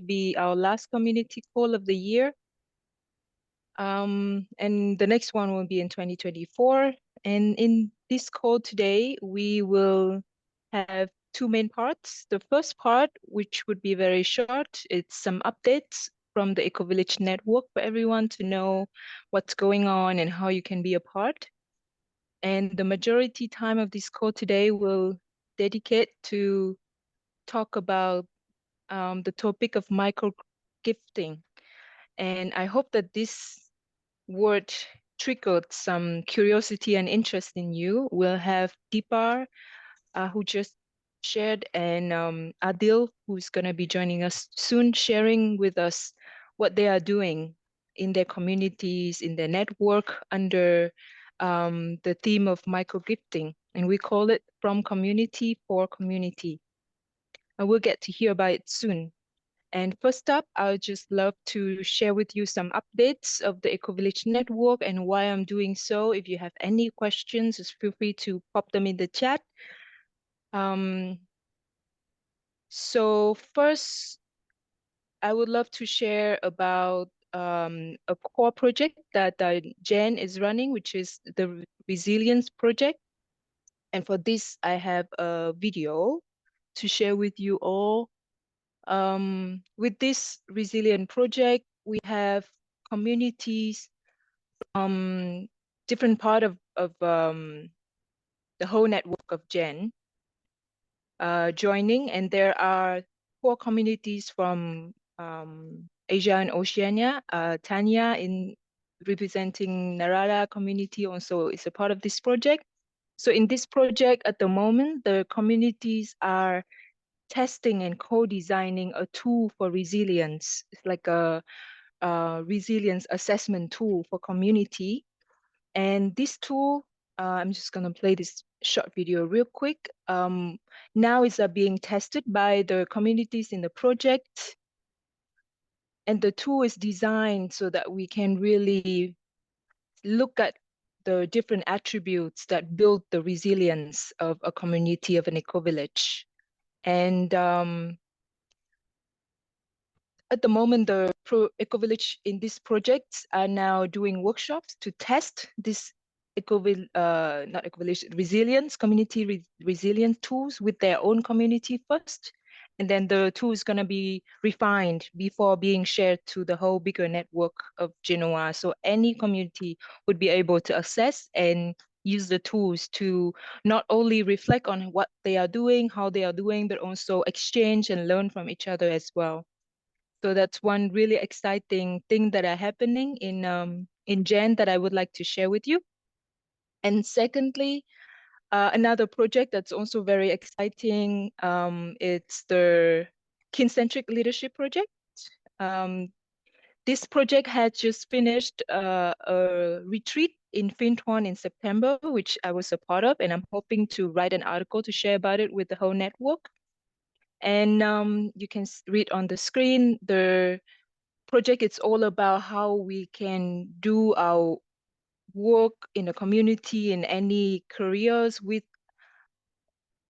be our last community call of the year. And the next one will be in 2024. And in this call today, we will have two main parts. The first part, which would be very short, it's some updates from the Ecovillage network for everyone to know what's going on and how you can be a part. And the majority time of this call today will dedicate to talk about the topic of microgifting. And I hope that this word triggered some curiosity and interest in you. We'll have Deepa, who just shared, and Adil, who's going to be joining us soon, sharing with us what they are doing in their communities, in their network, under the theme of microgifting. And we call it From Community for Community. And we'll get to hear about it soon. And first up, I would just love to share with you some updates of the Ecovillage network and why I'm doing so. If you have any questions, just feel free to pop them in the chat. So first, I would love to share about a core project that Jen is running, which is the Resilience Project. And for this, I have a video to share with you all. With this resilient project, we have communities from different part of the whole network of GEN joining, and there are 4 communities from Asia and Oceania. Tanya, in representing Narada community, also is a part of this project. So in this project at the moment, the communities are testing and co-designing a tool for resilience. It's like a resilience assessment tool for community. And this tool, I'm just gonna play this short video real quick. Now it's being tested by the communities in the project. And the tool is designed so that we can really look at the different attributes that build the resilience of a community, of an eco-village. And at the moment, the Ecovillage in this project are now doing workshops to test this resilience, community resilience tools with their own community first. And then the tool is going to be refined before being shared to the whole bigger network of GENOA. So any community would be able to access and use the tools to not only reflect on what they are doing, how they are doing, but also exchange and learn from each other as well. So that's one really exciting thing that are happening in Gen that I would like to share with you. And secondly, another project that's also very exciting, it's the Kin-centric leadership project. This project had just finished a retreat in Fintuan in September, which I was a part of, and I'm hoping to write an article to share about it with the whole network. And you can read on the screen, the project is all about how we can do our work in the community in any careers with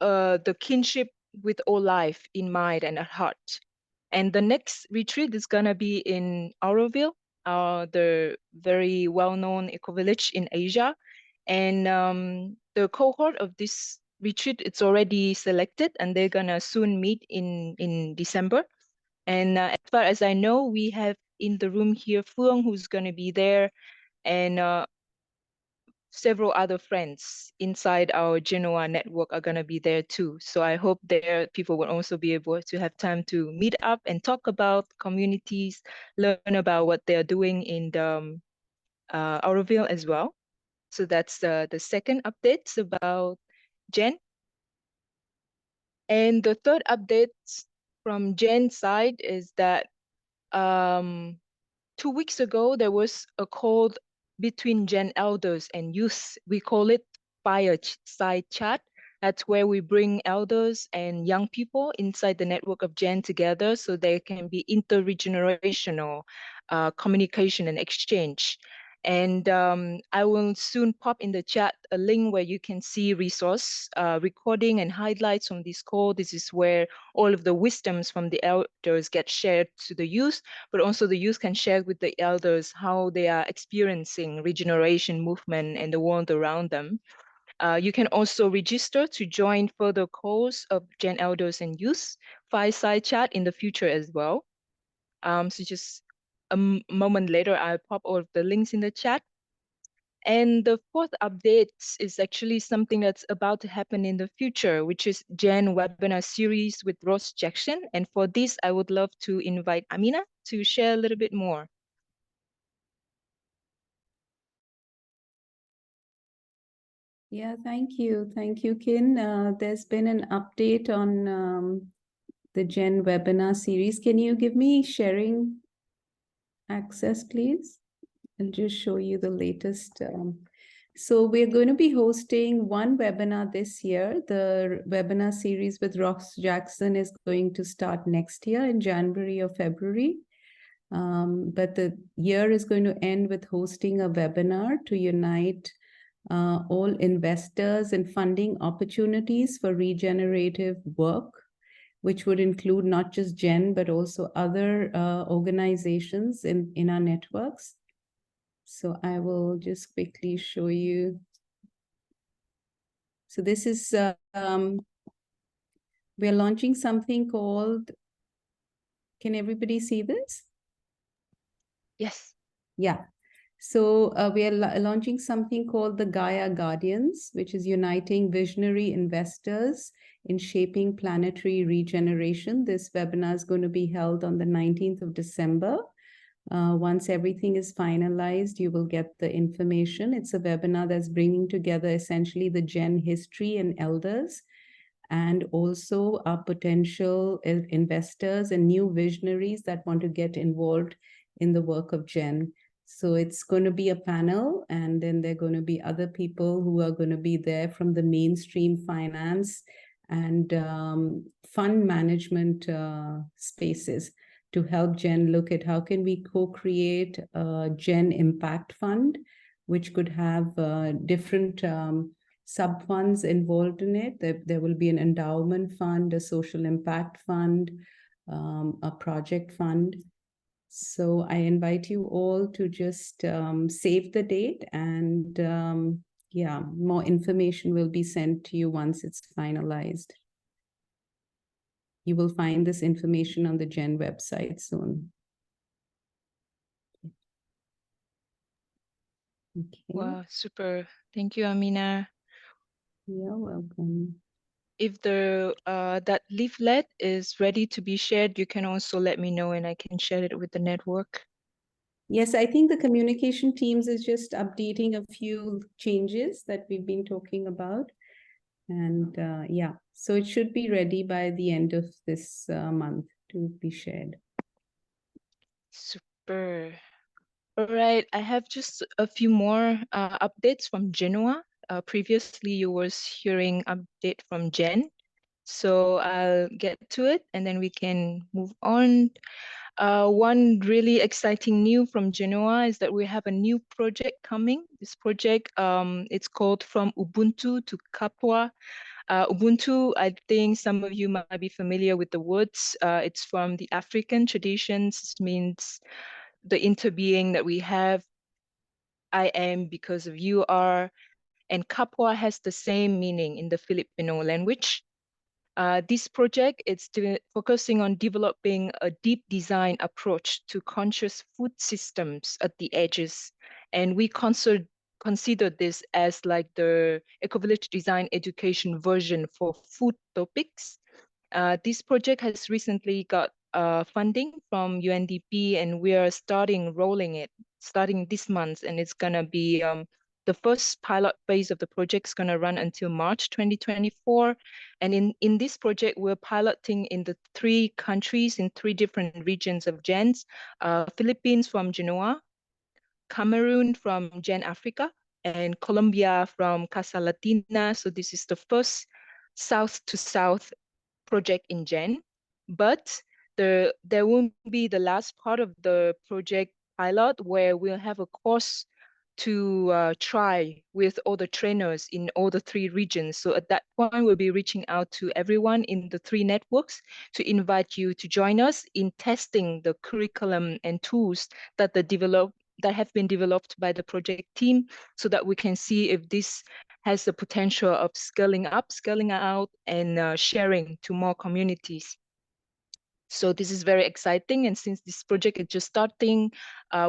the kinship with all life in mind and at heart. And the next retreat is gonna be in Auroville, the very well-known eco-village in Asia. And the cohort of this retreat, it's already selected, and they're gonna soon meet in December. And as far as I know, we have in the room here Phương, who's going to be there, and several other friends inside our GENOA network are going to be there too. So I hope there people will also be able to have time to meet up and talk about communities, learn about what they're doing in the Auroville as well. So that's the second updates about Gen. And the third update from Gen's side is that 2 weeks ago, there was a call between Gen elders and youth. We call it fireside chat. That's where we bring elders and young people inside the network of Gen together so there can be intergenerational communication and exchange. And I will soon pop in the chat a link where you can see resource recording and highlights from this call. This is where all of the wisdoms from the elders get shared to the youth, but also the youth can share with the elders how they are experiencing regeneration movement and the world around them. You can also register to join further calls of Gen Elders and Youth fireside chat in the future as well. So just a moment later, I'll pop all of the links in the chat. And the fourth update is actually something that's about to happen in the future, which is Gen webinar series with Ross Jackson. And for this, I would love to invite Amina to share a little bit more. Yeah, thank you. Thank you, Kin. There's been an update on the Gen webinar series. Can you give me sharing access, please? I'll just show you the latest. So we're going to be hosting one webinar this year. The webinar series with Ross Jackson is going to start next year in January or February. But the year is going to end with hosting a webinar to unite all investors and funding opportunities for regenerative work, which would include not just GEN, but also other organizations in our networks. So I will just quickly show you. So this is, we're launching something called, can everybody see this? Yes. Yeah. So we are launching something called the Gaia Guardians, which is uniting visionary investors in shaping planetary regeneration. This webinar is going to be held on the 19th of December. Once everything is finalized, you will get the information. It's a webinar that's bringing together essentially the Gen history and elders, and also our potential investors and new visionaries that want to get involved in the work of Gen. So it's going to be a panel, and then there are going to be other people who are going to be there from the mainstream finance and fund management spaces to help Gen look at how can we co-create a Gen impact fund, which could have different sub-funds involved in it. There will be an endowment fund, a social impact fund, a project fund. So I invite you all to just save the date, and yeah, more information will be sent to you once it's finalized. You will find this information on the Gen website soon. Okay. Wow, super. Thank you, Amina. You're welcome. If the that leaflet is ready to be shared, you can also let me know and I can share it with the network. Yes, I think the communication teams is just updating a few changes that we've been talking about. And yeah, so it should be ready by the end of this month to be shared. Super. All right, I have just a few more updates from GENOA. Previously, you was hearing update from Jen. So I'll get to it and then we can move on. One really exciting news from GENOA is that we have a new project coming. This project, it's called From Ubuntu to Kapwa. Ubuntu, I think some of you might be familiar with the words. It's from the African traditions. It means the interbeing that we have. I am because of you are. And Kapwa has the same meaning in the Filipino language. This project is focusing on developing a deep design approach to conscious food systems at the edges. And we consider this as like the Ecovillage design education version for food topics. This project has recently got funding from UNDP, and we are rolling it starting this month, and it's gonna be the first pilot phase of the project is gonna run until March 2024. And in this project, we're piloting in the 3 countries in 3 different regions of GENS, Philippines from GENOA, Cameroon from Gen Africa, and Colombia from Casa Latina. So this is the first south to south project in Gen, but there won't be the last part of the project pilot where we'll have a course to try with all the trainers in all the 3 regions. So at that point, we'll be reaching out to everyone in the 3 networks to invite you to join us in testing the curriculum and tools that have been developed by the project team, so that we can see if this has the potential of scaling up, scaling out, and sharing to more communities. So this is very exciting. And since this project is just starting,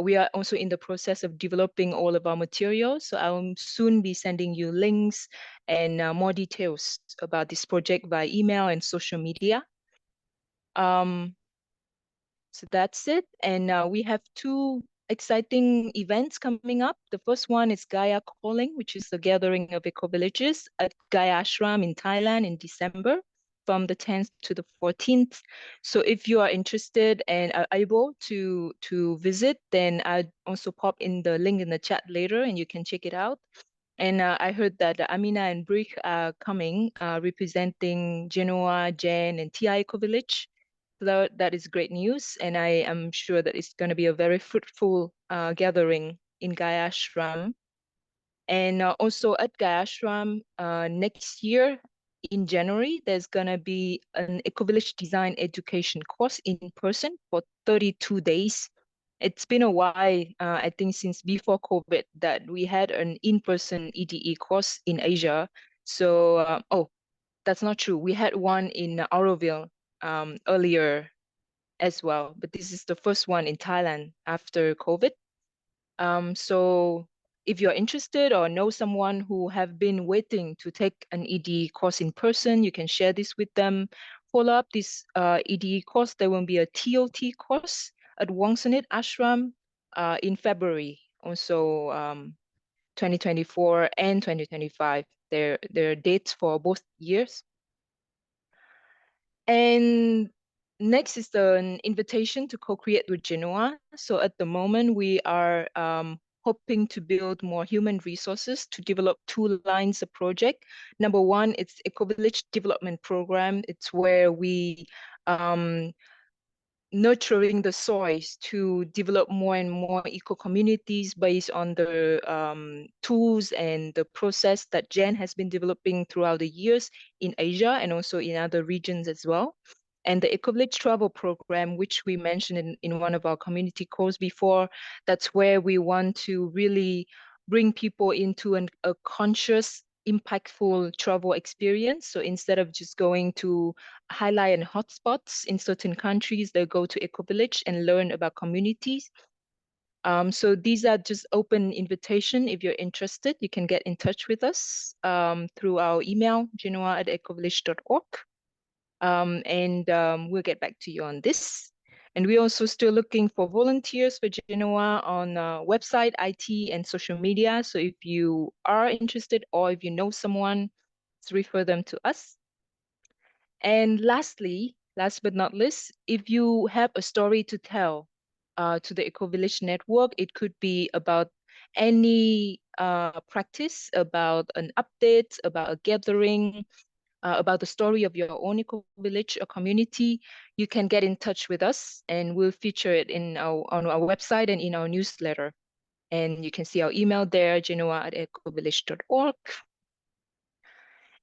we are also in the process of developing all of our materials. So I'll soon be sending you links and more details about this project via email and social media. So that's it. And we have 2 exciting events coming up. The first one is Gaia Calling, which is the gathering of eco-villages at Gaia Ashram in Thailand in December, from the 10th to the 14th. So if you are interested and are able to visit, then I'll also pop in the link in the chat later and you can check it out. And I heard that Amina and Brick are coming, representing GENOA, GEN, and TI Ecovillage. So that is great news. And I am sure that it's going to be a very fruitful gathering in Gaia Ashram. And also at Gaia Ashram, next year in January, there's going to be an Ecovillage design education course in person for 32 days. It's been a while, I think since before COVID, that we had an in-person EDE course in Asia. So, oh, that's not true. We had one in Auroville earlier as well, but this is the first one in Thailand after COVID. So if you're interested or know someone who have been waiting to take an EDE course in person, you can share this with them. Follow up this EDE course. There will be a TOT course at Wongsanit Ashram in February, also 2024 and 2025. There are dates for both years. And next is an invitation to co-create with GENOA. So at the moment, we are hoping to build more human resources to develop 2 lines of project. Number one, it's Ecovillage Development Program. It's where we nurturing the soils to develop more and more eco-communities based on the tools and the process that Jen has been developing throughout the years in Asia and also in other regions as well. And the Ecovillage travel program, which we mentioned in one of our community calls before, that's where we want to really bring people into a conscious, impactful travel experience. So instead of just going to highlight and hotspots in certain countries, they go to Ecovillage and learn about communities. So these are just open invitation. If you're interested, you can get in touch with us through our email, genoa@ecovillage.org. We'll get back to you on this. And we're also still looking for volunteers for GENOA on website, IT, and social media. So if you are interested or if you know someone, refer them to us. And lastly, last but not least, if you have a story to tell to the Ecovillage network, it could be about any practice, about an update, about a gathering, about the story of your own eco-village or community, you can get in touch with us and we'll feature it on our website and in our newsletter. And you can see our email there, genoa@ecovillage.org.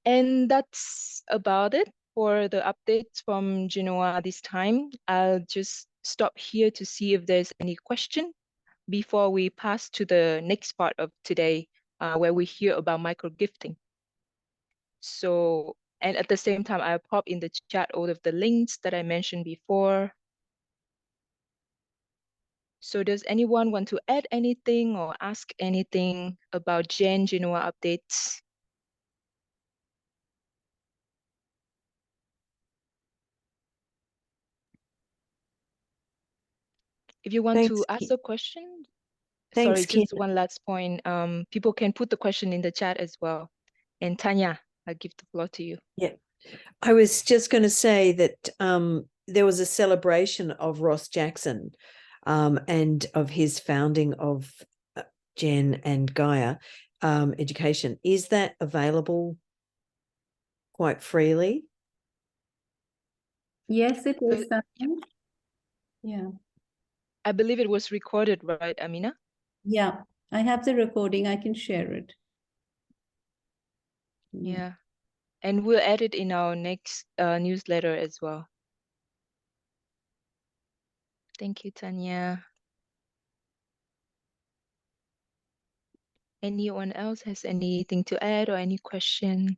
And that's about it for the updates from GENOA this time. I'll just stop here to see if there's any question before we pass to the next part of today, where we hear about microgifting. So, and at the same time, I'll pop in the chat all of the links that I mentioned before. So does anyone want to add anything or ask anything about GENOA updates? If you want to ask a question, sorry, just one last point. People can put the question in the chat as well. And Tanya, I'll give the floor to you. Yeah, I was just going to say that there was a celebration of Ross Jackson and of his founding of Gen and Gaia Education. Is that available quite freely? Yes, it is. Yeah. I believe it was recorded, right, Amina? Yeah. I have the recording. I can share it. Yeah. And we'll add it in our next newsletter as well. Thank you, Tanya. Anyone else has anything to add or any question?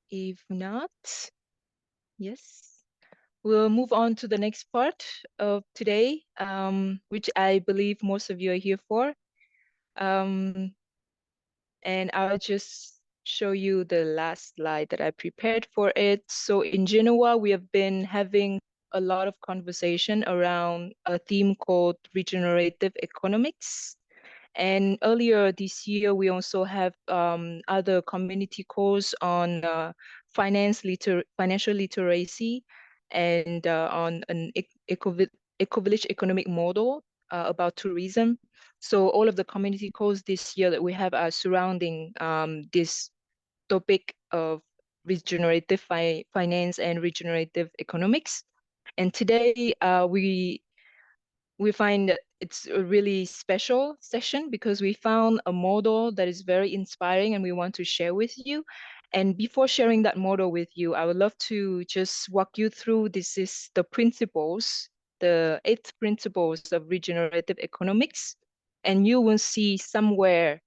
If not, yes. We'll move on to the next part of today, which I believe most of you are here for. And I'll just show you the last slide that I prepared for it. So in Genoa, we have been having a lot of conversation around a theme called regenerative economics. And earlier this year, we also have other community course on financial literacy and on an Ecovillage economic model about tourism. So all of the community course this year that we have are surrounding this topic of regenerative finance and regenerative economics. And today we find that it's a really special session because we found a model that is very inspiring and we want to share with you. And before sharing that model with you, I would love to just walk you through this is the principles, the 8 principles of regenerative economics. And you will see somewhere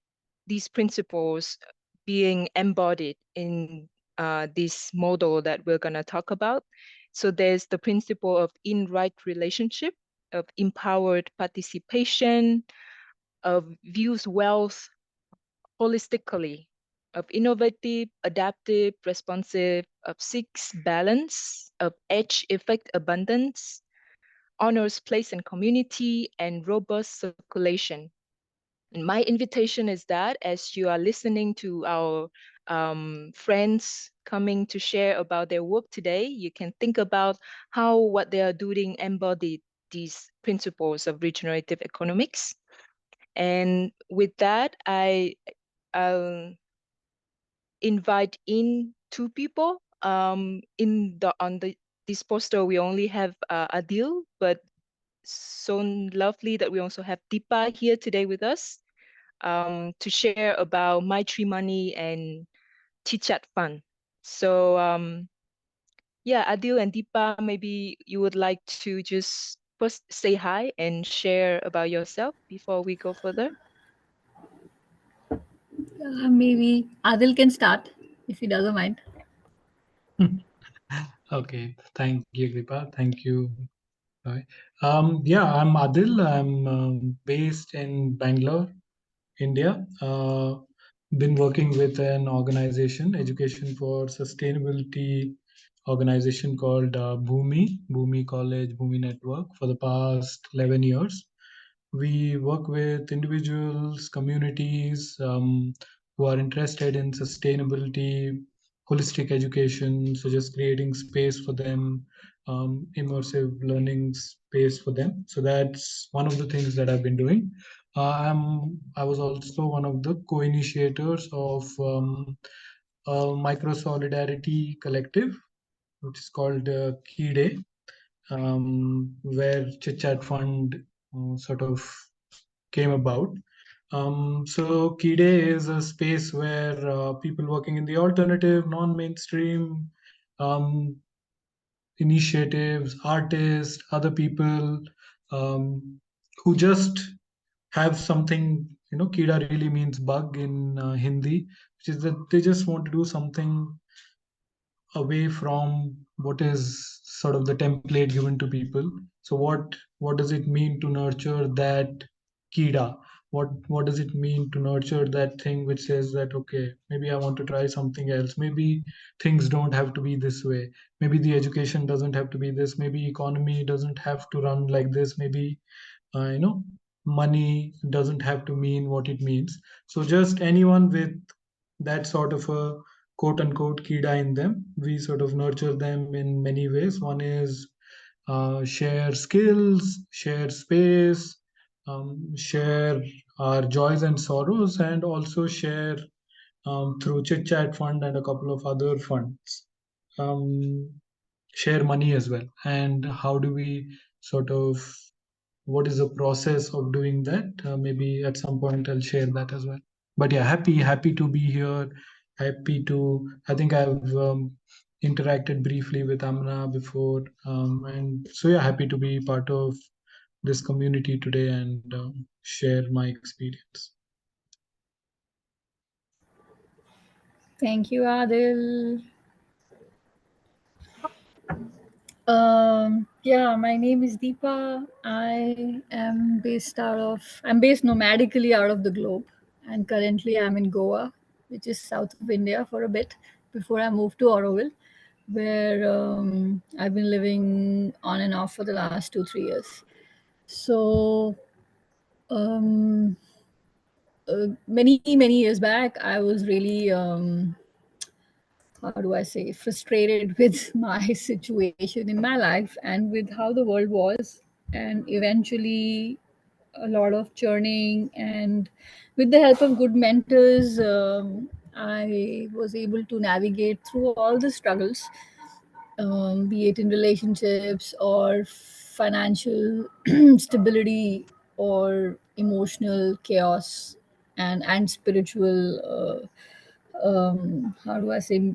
these principles being embodied in this model that we're going to talk about. So there's the principle of in-right relationship, of empowered participation, of views wealth holistically, of innovative, adaptive, responsive, of seeks balance, of edge effect abundance, honors place and community, and robust circulation. And my invitation is that as you are listening to our friends coming to share about their work today, you can think about how what they are doing embodied these principles of regenerative economics. And with that, I'll invite in 2 people. On this poster, we only have Adil, but so lovely that we also have Deepa here today with us to share about Maitri Money and ChitChat Fund. So yeah, Adil and Deepa, maybe you would like to just first say hi and share about yourself before we go further. Maybe Adil can start if he doesn't mind. Okay, thank you, Deepa. Thank you. Yeah, I'm Adil. I'm based in Bangalore, India. Been working with an organization, Education for Sustainability organization called Bhumi College, Bhumi Network for the past 11 years. We work with individuals, communities who are interested in sustainability, holistic education, so just creating space for them, immersive learning space for them. So that's one of the things that I've been doing. I was also one of the co-initiators of a micro solidarity collective, which is called KIDE, where ChitChat Fund sort of came about. So KIDE is a space where people working in the alternative, non-mainstream initiatives, artists, other people who just have something, Kida really means bug in Hindi, which is that they just want to do something away from what is sort of the template given to people. So what does it mean to nurture that kida? What does it mean to nurture that thing which says that, okay, maybe I want to try something else, maybe things don't have to be this way, maybe the education doesn't have to be this, maybe economy doesn't have to run like this, maybe money doesn't have to mean what it means. So just anyone with that sort of a quote unquote kida in them, we sort of nurture them in many ways. One is share skills, share space, share our joys and sorrows, and also share through ChitChat Fund and a couple of other funds. Share money as well. And how do we sort of what is the process of doing that. Maybe at some point I'll share that as well. But yeah, happy to be here. I think I've interacted briefly with Amna before, and so yeah, happy to be part of this community today and share my experience. Thank you, Adil. Yeah, my name is Deepa. I'm based nomadically out of the globe, and currently I'm in Goa, which is south of India, for a bit before I moved to Auroville, where I've been living on and off for the last 2-3 years. So, um, many years back, I was really how do I say, frustrated with my situation in my life and with how the world was. And eventually, a lot of churning, and with the help of good mentors, I was able to navigate through all the struggles, be it in relationships or financial stability or emotional chaos and spiritual. How do I say,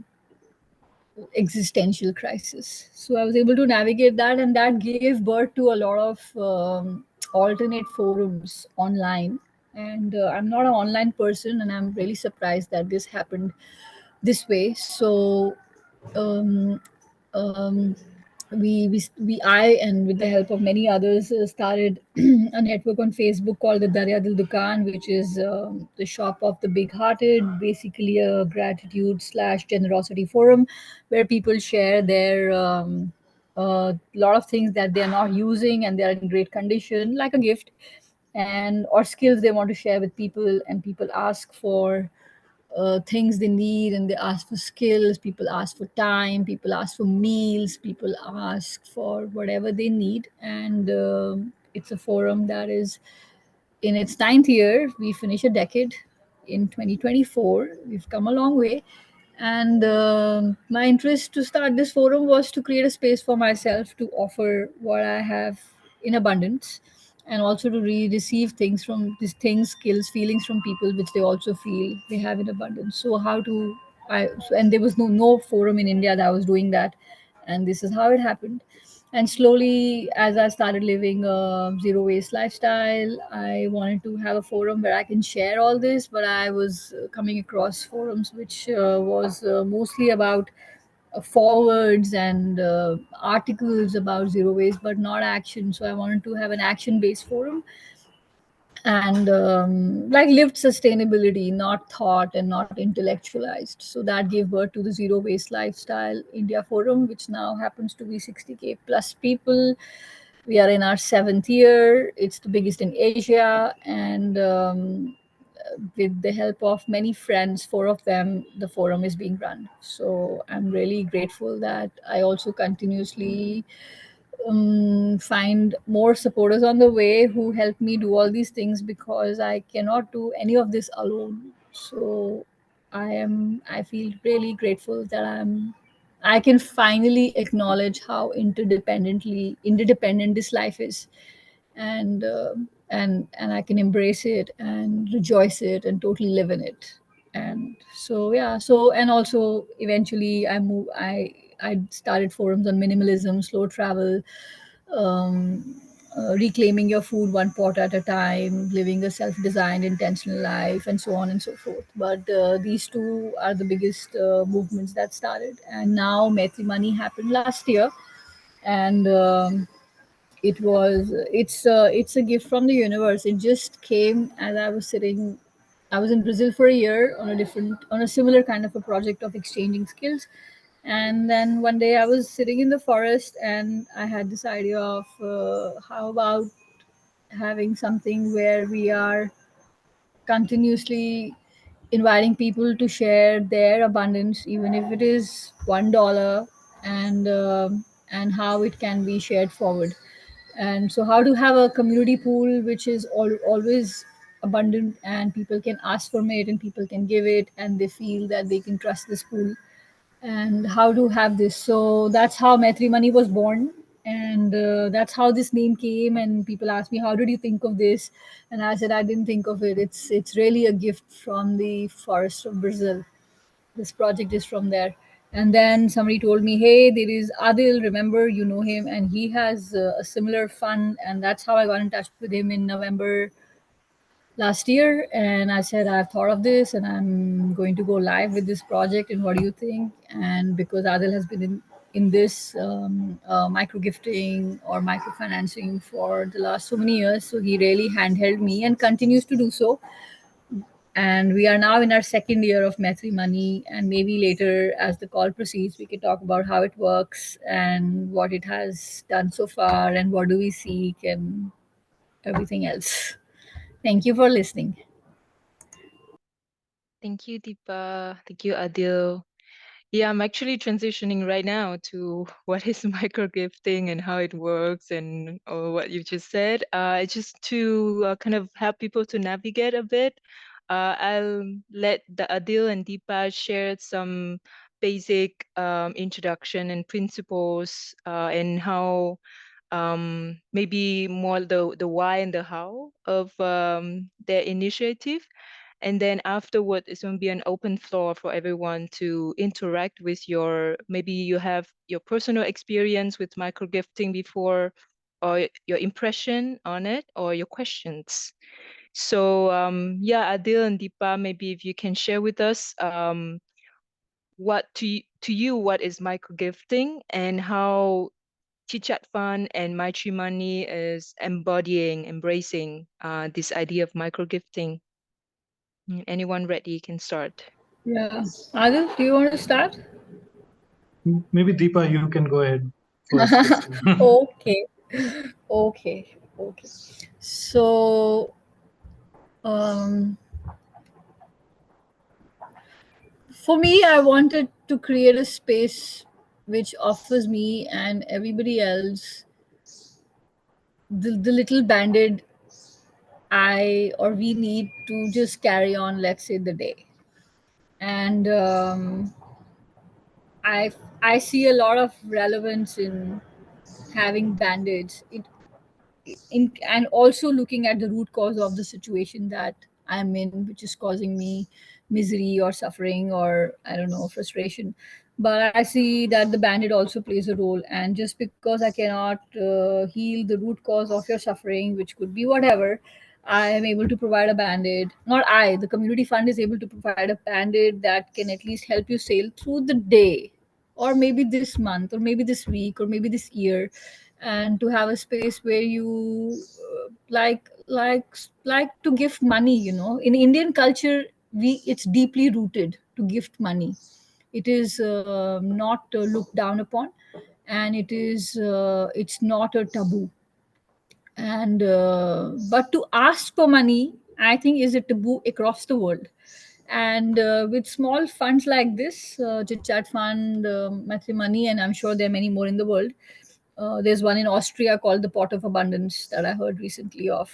existential crisis. So I was able to navigate that, and that gave birth to a lot of alternate forums online. And I'm not an online person, and I'm really surprised that this happened this way. So um, um, I, and with the help of many others, started a network on Facebook called the Darya Dil Dukan, which is the shop of the big hearted, basically a gratitude slash generosity forum where people share their lot of things that they are not using and they are in great condition, like a gift, and or skills they want to share with people, and people ask for things they need, and they ask for skills, people ask for time, people ask for meals, people ask for whatever they need. And it's a forum that is in its ninth year. We finish a decade in 2024. We've come a long way. And my interest to start this forum was to create a space for myself to offer what I have in abundance, and also to receive things from these things, skills, feelings from people which they also feel they have in abundance. So how to and there was no forum in India that was doing that, and this is how it happened. And slowly, as I started living a zero waste lifestyle, I wanted to have a forum where I can share all this. But I was coming across forums which was mostly about forwards and articles about zero waste, but not action. So I wanted to have an action based forum, and like lived sustainability, not thought and not intellectualized. So that gave birth to the Zero Waste Lifestyle India Forum, which now happens to be 60K plus people. We are in our 7th year. It's the biggest in Asia, and with the help of many friends, 4 of them, the forum is being run. So I'm really grateful that I also continuously find more supporters on the way who help me do all these things, because I cannot do any of this alone. So I feel really grateful that I can finally acknowledge how interdependent this life is, and and I can embrace it and rejoice it and totally live in it. And so yeah, so and also eventually I started forums on minimalism, slow travel, reclaiming your food one pot at a time, living a self-designed intentional life, and so on and so forth. But these two are the biggest movements that started. And now Maitri Money happened last year, and it's a gift from the universe. It just came as I was in Brazil for a year on a similar kind of a project of exchanging skills. And then one day I was sitting in the forest, and I had this idea of how about having something where we are continuously inviting people to share their abundance, even if it is $1, and how it can be shared forward. And so how to have a community pool which is always abundant, and people can ask for it and people can give it, and they feel that they can trust this pool, and how to have this. So that's how Maitri Money was born. And that's how this name came. And people ask me, how did you think of this? And I said, I didn't think of it. It's really a gift from the forest of Brazil. This project is from there. And then somebody told me, hey, there is Adil, remember, you know him, and he has a similar fund. And that's how I got in touch with him in November last year. And I said, I've thought of this and I'm going to go live with this project, and what do you think? And because Adil has been in this micro gifting or microfinancing for the last so many years, so he really handheld me and continues to do so. And we are now in our second year of Maitri Money, and maybe later, as the call proceeds, we can talk about how it works and what it has done so far and what do we seek and everything else. Thank you for listening. Thank you, Deepa. Thank you, Adil. Yeah, I'm actually transitioning right now to what is microgifting and how it works and what you just said. Just to kind of help people to navigate a bit, I'll let the Adil and Deepa share some basic introduction and principles and how maybe more the why and the how of their initiative. And then afterward, it's going to be an open floor for everyone to interact with maybe you have your personal experience with microgifting before, or your impression on it, or your questions. So yeah, Adil and Deepa, maybe if you can share with us what to you, what is microgifting and how ChitChat Fund and Maitri Money is embracing this idea of microgifting. Anyone ready can start. Yeah. Adil, do you want to start? Maybe Deepa, you can go ahead first. Okay. Okay. Okay. So, um, for me, I wanted to create a space which offers me and everybody else the little banded I or we need to just carry on, let's say, the day. And I I see a lot of relevance in having band-aids. And also looking at the root cause of the situation that I'm in, which is causing me misery or suffering or I don't know, frustration. But I see that the bandit also plays a role. And just because I cannot heal the root cause of your suffering, which could be whatever, I am able to provide a band-aid. Not I, the community fund is able to provide a band-aid that can at least help you sail through the day, or maybe this month, or maybe this week, or maybe this year. And to have a space where you like to gift money. In Indian culture, we it's deeply rooted to gift money. It is not looked down upon, and it's not a taboo. And but to ask for money, I think, is a taboo across the world. And with small funds like this, ChitChat Fund, Maitri Money, and I'm sure there are many more in the world. There's one in Austria called the Pot of Abundance that I heard recently of.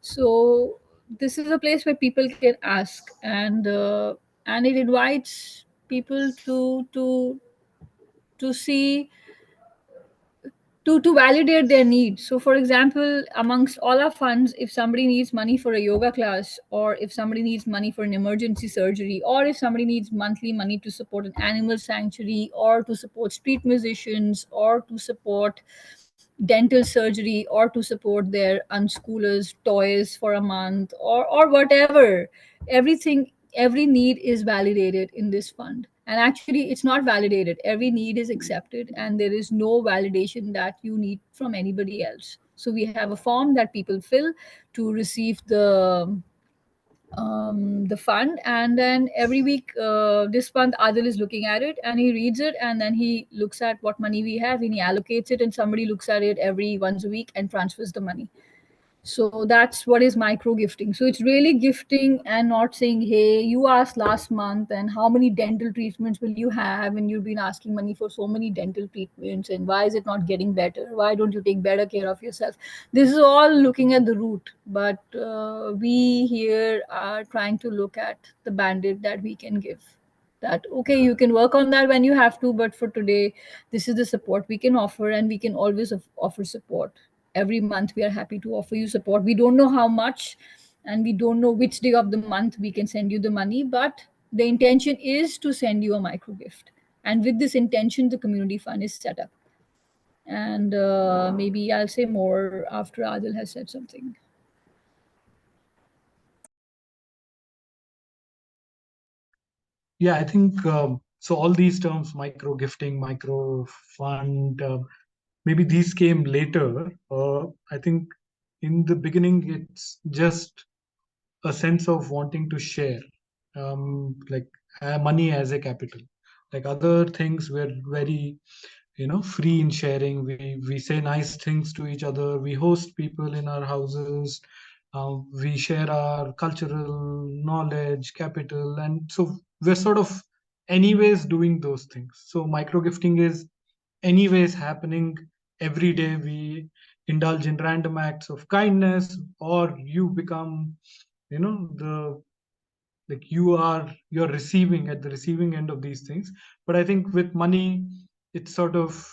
So this is a place where people can ask, and it invites people to see, to validate their needs. So, for example, amongst all our funds, if somebody needs money for a yoga class, or if somebody needs money for an emergency surgery, or if somebody needs monthly money to support an animal sanctuary, or to support street musicians, or to support dental surgery, or to support their unschoolers toys for a month, or whatever, every need is validated in this fund. And actually, it's not validated, every need is accepted, and there is no validation that you need from anybody else. So we have a form that people fill to receive the fund. And then every week, this fund, Adil is looking at it and he reads it, and then he looks at what money we have and he allocates it, and somebody looks at it every once a week and transfers the money. So that's what is micro gifting. So it's really gifting and not saying, hey, you asked last month and how many dental treatments will you have, and you've been asking money for so many dental treatments, and why is it not getting better, why don't you take better care of yourself. This is all looking at the root, but we here are trying to look at the bandit that we can give. that, okay, you can work on that when you have to, but for today, this is the support we can offer, and we can always offer support. Every month we are happy to offer you support. We don't know how much, and we don't know which day of the month we can send you the money, but the intention is to send you a micro gift. And with this intention, the community fund is set up. And maybe I'll say more after Adil has said something. Yeah, I think so. All these terms, micro gifting, micro fund, maybe these came later. I think in the beginning, it's just a sense of wanting to share, like money as a capital. Like other things were very, free in sharing. We say nice things to each other. We host people in our houses. We share our cultural knowledge, capital, and so we're sort of anyways doing those things. So micro gifting is anyways happening every day. We indulge in random acts of kindness, or you become, the like you're receiving at the receiving end of these things. But I think with money, it's sort of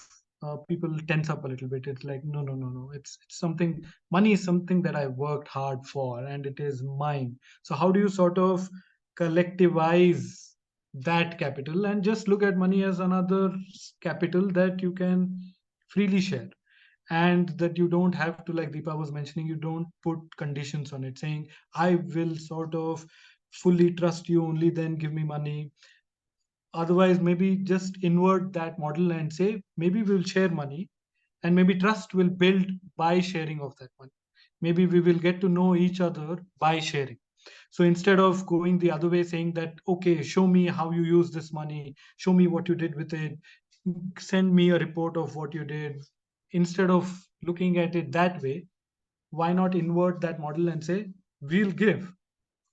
people tense up a little bit. It's like, no, no, no, no, it's something. Money is something that I worked hard for, and it is mine. So how do you sort of collectivize that capital and just look at money as another capital that you can freely share, and that you don't have to, like Deepa was mentioning, you don't put conditions on it, saying I will sort of fully trust you, only then give me money. Otherwise, maybe just invert that model and say maybe we'll share money, and maybe trust will build by sharing of that money. Maybe we will get to know each other by sharing. So instead of going the other way, saying that, okay, show me how you use this money, show me what you did with it, send me a report of what you did. Instead of looking at it that way, why not invert that model and say, we'll give?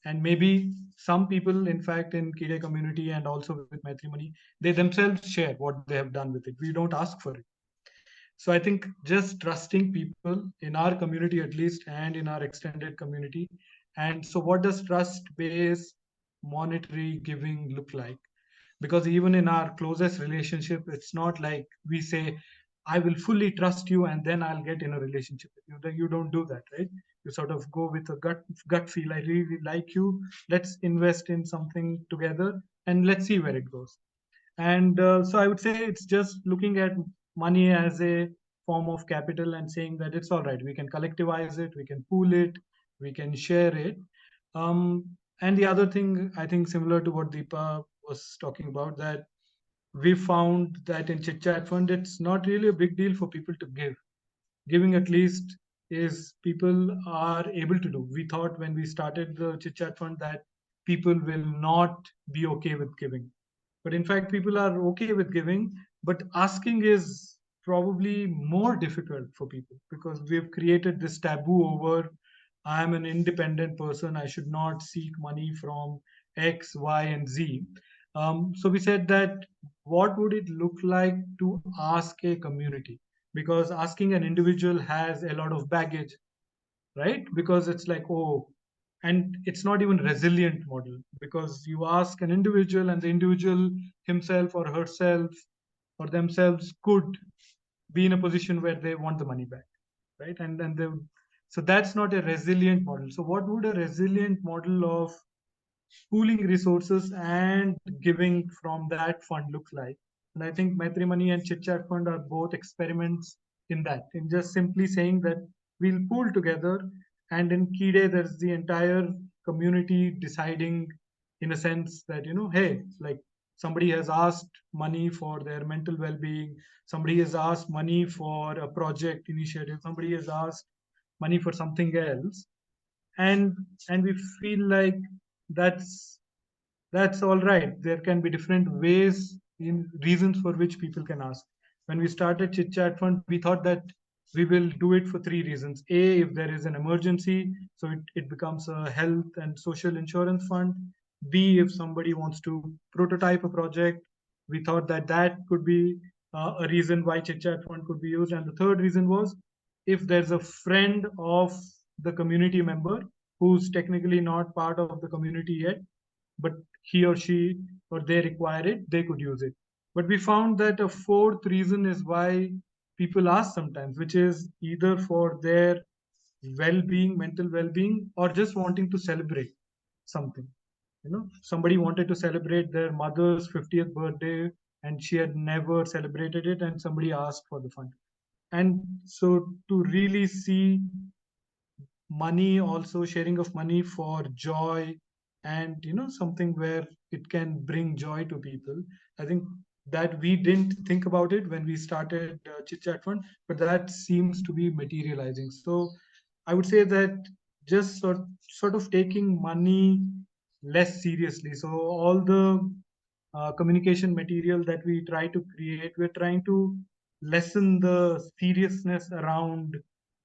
And maybe some people, in fact, in Kide community and also with Maitri Money, they themselves share what they have done with it. We don't ask for it. So I think just trusting people in our community, at least, and in our extended community. And so what does trust-based monetary giving look like? Because even in our closest relationship, it's not like we say, I will fully trust you and then I'll get in a relationship with you. You don't do that, right? You sort of go with a gut feel. I really like you. Let's invest in something together and let's see where it goes. And so I would say it's just looking at money as a form of capital and saying that it's all right. We can collectivize it, we can pool it, we can share it. And the other thing, I think, similar to what Deepa was talking about, that we found that in ChitChat Fund, it's not really a big deal for people to give. Giving, at least, is people are able to do. We thought when we started the ChitChat Fund that people will not be okay with giving. But in fact, people are okay with giving, but asking is probably more difficult for people because we've created this taboo over, I'm an independent person, I should not seek money from X, Y, and Z. So we said that what would it look like to ask a community? Because asking an individual has a lot of baggage, right? Because it's like, oh, and it's not even resilient model, because you ask an individual and the individual himself or herself or themselves could be in a position where they want the money back, right? And then they, so that's not a resilient model. So what would a resilient model of pooling resources and giving from that fund looks like? And I think Maitri Money and ChitChat Fund are both experiments in that, in just simply saying that we'll pool together. And in Kide, there's the entire community deciding, in a sense, that, hey, like somebody has asked money for their mental well-being, somebody has asked money for a project initiative, somebody has asked money for something else, and we feel like that's that's all right. There can be different ways in reasons for which people can ask. When we started ChitChat Fund, we thought that we will do it for three reasons. A, if there is an emergency, so it becomes a health and social insurance fund. B, if somebody wants to prototype a project, we thought that that could be a reason why ChitChat Fund could be used. And the third reason was if there's a friend of the community member who's technically not part of the community yet, but he or she or they require it, they could use it. But we found that a fourth reason is why people ask sometimes, which is either for their well-being, mental well-being, or just wanting to celebrate something. Somebody wanted to celebrate their mother's 50th birthday and she had never celebrated it, and somebody asked for the fund. And so to really see money, also sharing of money for joy, and something where it can bring joy to people, I think that we didn't think about it when we started ChitChat Fund, but that seems to be materializing. So I would say that just sort of taking money less seriously. So all the communication material that we try to create, we're trying to lessen the seriousness around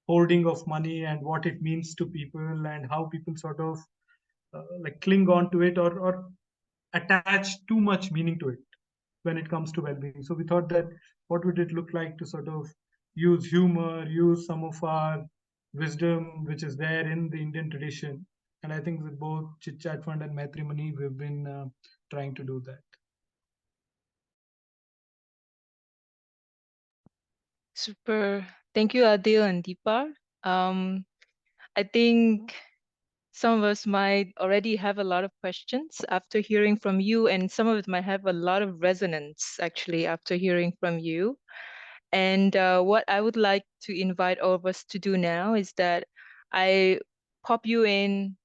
holding of money and what it means to people, and how people sort of like cling on to it, or attach too much meaning to it when it comes to well-being. So we thought that what would it look like to sort of use humor, use some of our wisdom which is there in the Indian tradition. And I think with both ChitChat Fund and Maitri Money, we've been trying to do that. Super. Thank you, Adil and Deepa. I think some of us might already have a lot of questions after hearing from you, and some of it might have a lot of resonance actually after hearing from you. And what I would like to invite all of us to do now is that I pop you in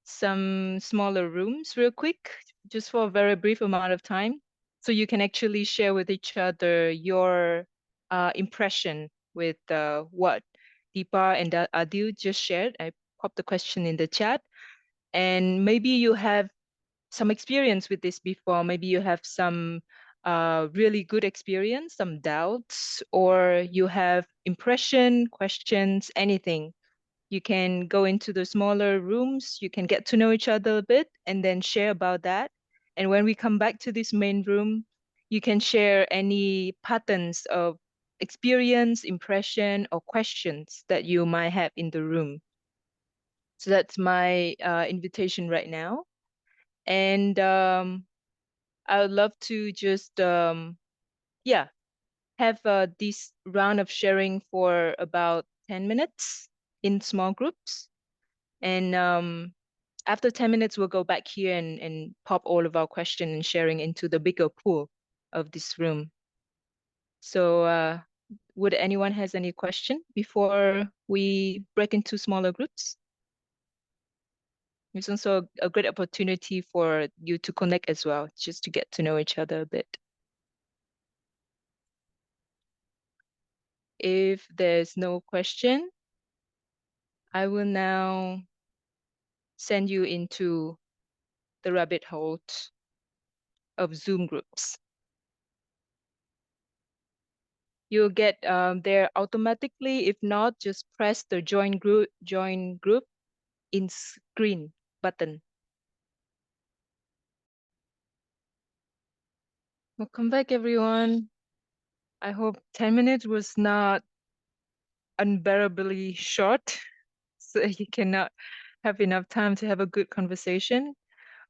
some smaller rooms real quick, just for a very brief amount of time, so you can actually share with each other your impression with what Deepa and Adil just shared. I popped the question in the chat, and maybe you have some experience with this before. Maybe you have some really good experience, some doubts, or you have impression, questions, anything. You can go into the smaller rooms, you can get to know each other a bit and then share about that. And when we come back to this main room, you can share any patterns of experience, impression, or questions that you might have in the room. So that's my invitation right now. And I would love to just, yeah, have this round of sharing for about 10 minutes in small groups. And after 10 minutes, we'll go back here and pop all of our question and sharing into the bigger pool of this room. So would anyone has any question before we break into smaller groups? It's also a great opportunity for you to connect as well, just to get to know each other a bit. If there's no question, I will now send you into the rabbit hole of Zoom groups. You'll get there automatically. If not, just press the join group in screen button. Welcome back, everyone. I hope 10 minutes was not unbearably short, so you cannot have enough time to have a good conversation.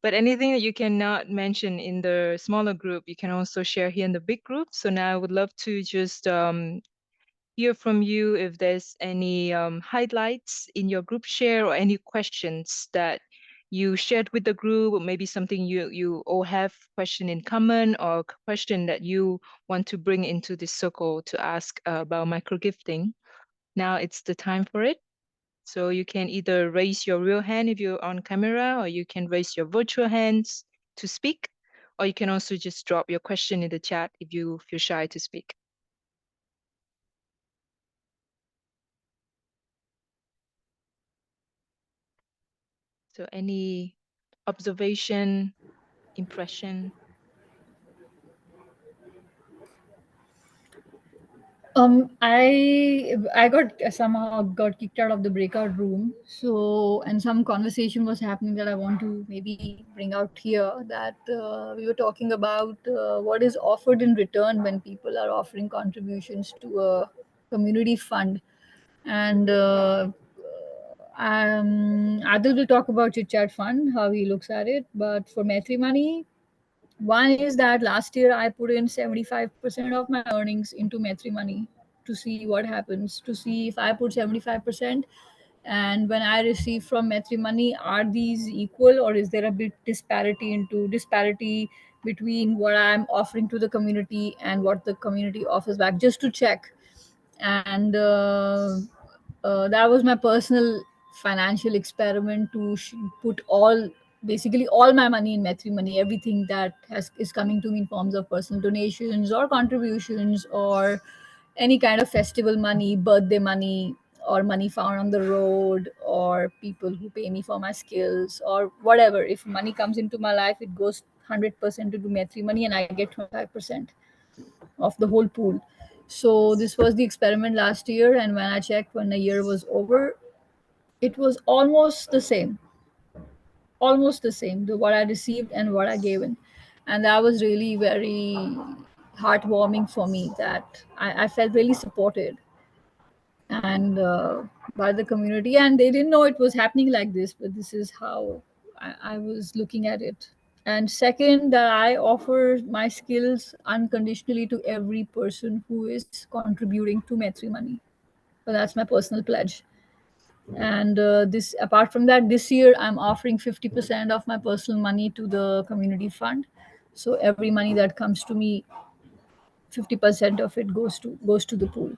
But anything that you cannot mention in the smaller group, you can also share here in the big group. So now I would love to just hear from you if there's any highlights in your group share, or any questions that you shared with the group, or maybe something you all have question in common, or question that you want to bring into this circle to ask about microgifting. Now it's the time for it. So you can either raise your real hand if you're on camera, or you can raise your virtual hands to speak, or you can also just drop your question in the chat if you feel shy to speak. So any observation, impression? I got somehow got kicked out of the breakout room. So, and some conversation was happening that I want to maybe bring out here. That we were talking about what is offered in return when people are offering contributions to a community fund, and Adil will talk about ChitChat Fund, how he looks at it. But for Maitri Money, one is that last year I put in 75% of my earnings into Maitri Money to see what happens, to see if I put 75% and when I receive from Maitri Money, are these equal or is there a bit disparity between what I'm offering to the community and what the community offers back, just to check. And that was my personal financial experiment to put basically all my money in Maitri Money, everything that is coming to me in forms of personal donations or contributions or any kind of festival money, birthday money, or money found on the road, or people who pay me for my skills or whatever. If money comes into my life, it goes 100% to do Maitri Money and I get 25% of the whole pool. So this was the experiment last year, and when I checked when the year was over, it was almost the same, the what I received and what I gave in. And that was really very heartwarming for me, that I felt really supported and by the community, and they didn't know it was happening like this, but this is how I was looking at it. And second, that I offer my skills unconditionally to every person who is contributing to Maitri Money. So that's my personal pledge. And this, apart from that, this year I'm offering 50% of my personal money to the community fund. So every money that comes to me, 50% of it goes to the pool,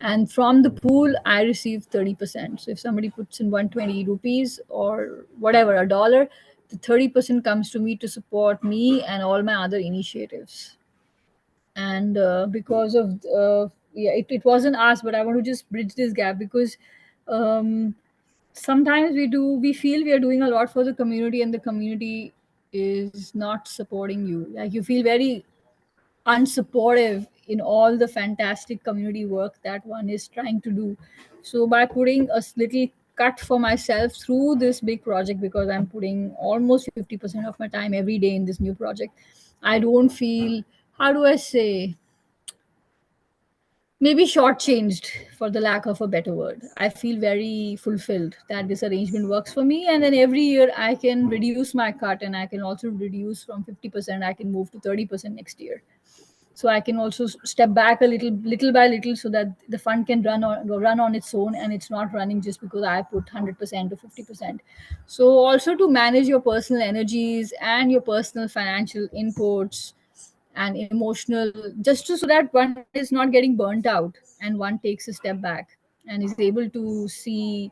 and from the pool I receive 30%. So if somebody puts in 120 rupees or whatever, a dollar, the 30% comes to me to support me and all my other initiatives. And because of yeah, it wasn't asked, but I want to just bridge this gap, because um, sometimes we feel we are doing a lot for the community and the community is not supporting you. Like, you feel very unsupportive in all the fantastic community work that one is trying to do. So by putting a little cut for myself through this big project, because I'm putting almost 50% of my time every day in this new project, I don't feel, how do I say, maybe shortchanged, for the lack of a better word. I feel very fulfilled that this arrangement works for me. And then every year I can reduce my cut, and I can also reduce from 50%, I can move to 30% next year. So I can also step back a little by little, so that the fund can run on its own, and it's not running just because I put 100% or 50%. So also to manage your personal energies and your personal financial inputs and emotional, just so that one is not getting burnt out and one takes a step back and is able to see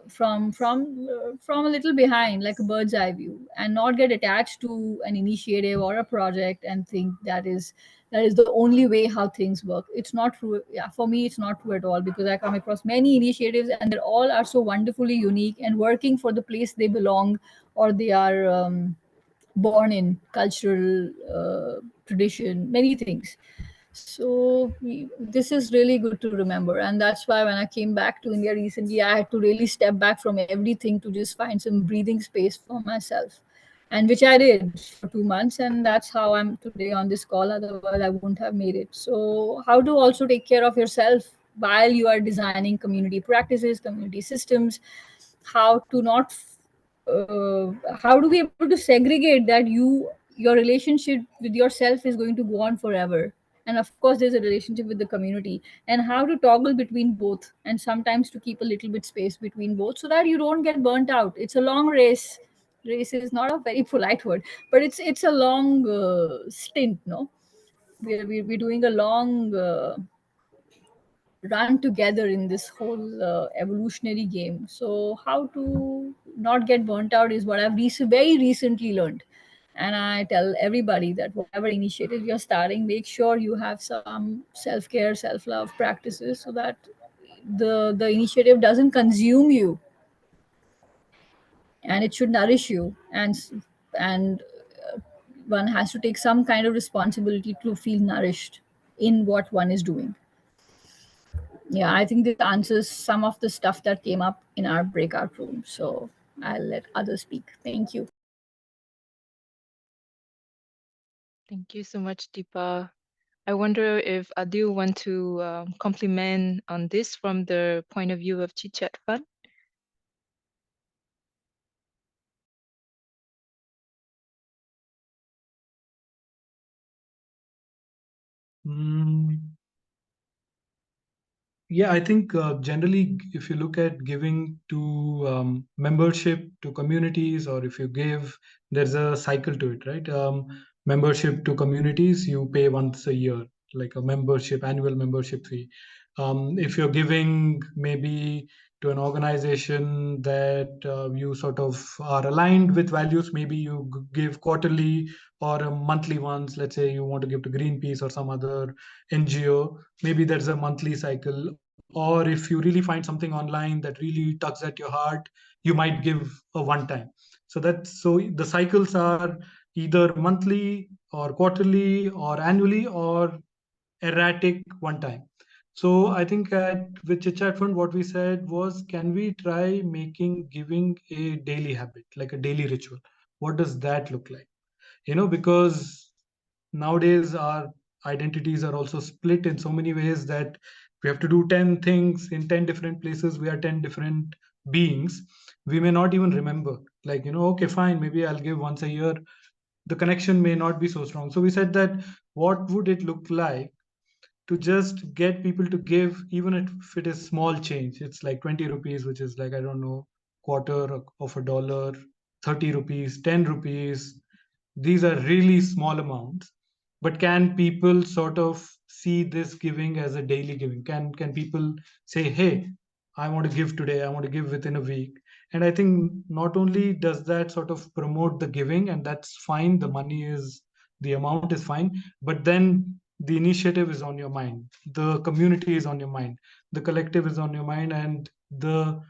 from a little behind, like a bird's eye view, and not get attached to an initiative or a project and think that is the only way how things work. It's not true. Yeah, for me it's not true at all, because I come across many initiatives and they all are so wonderfully unique and working for the place they belong, or they are born in, cultural tradition, many things. So this is really good to remember, and that's why when I came back to India recently, I had to really step back from everything to just find some breathing space for myself, and which I did for 2 months, and that's how I'm today on this call. Otherwise, I wouldn't have made it. So, how to also take care of yourself while you are designing community practices, community systems, how to not how to be able to segregate that your relationship with yourself is going to go on forever, and of course there's a relationship with the community, and how to toggle between both, and sometimes to keep a little bit space between both, so that you don't get burnt out. It's a long race is not a very polite word, but it's a long stint, no. We're doing a long run together in this whole evolutionary game. So how to not get burnt out is what I've very recently learned. And I tell everybody that whatever initiative you're starting, make sure you have some self-care, self-love practices, so that the initiative doesn't consume you, and it should nourish you. And one has to take some kind of responsibility to feel nourished in what one is doing. Yeah, I think this answers some of the stuff that came up in our breakout room. So I'll let others speak. Thank you. Thank you so much, Deepa. I wonder if Adil want to compliment on this from the point of view of ChitChat Fund. Yeah, I think generally, if you look at giving to membership to communities, or if you give, there's a cycle to it, right? Membership to communities, you pay once a year, like a membership, annual membership fee. If you're giving maybe to an organization that you sort of are aligned with values, maybe you give quarterly or a monthly ones. Let's say you want to give to Greenpeace or some other NGO, maybe there's a monthly cycle. Or if you really find something online that really tugs at your heart, you might give a one time. So the cycles are either monthly or quarterly or annually or erratic one time. So I think with ChitChat Fund, what we said was, can we try making giving a daily habit, like a daily ritual? What does that look like? Because nowadays our identities are also split in so many ways that we have to do 10 things in 10 different places. We are 10 different beings. We may not even remember, like, okay, fine, maybe I'll give once a year. The connection may not be so strong. So we said that, what would it look like to just get people to give, even if it is small change? It's like 20 rupees, which is like, I don't know, quarter of a dollar, 30 rupees, 10 rupees. These are really small amounts, but can people sort of see this giving as a daily giving? Can people say, hey, I want to give today, I want to give within a week? And I think not only does that sort of promote the giving, and that's fine, the amount is fine, but then the initiative is on your mind, the community is on your mind, the collective is on your mind, and the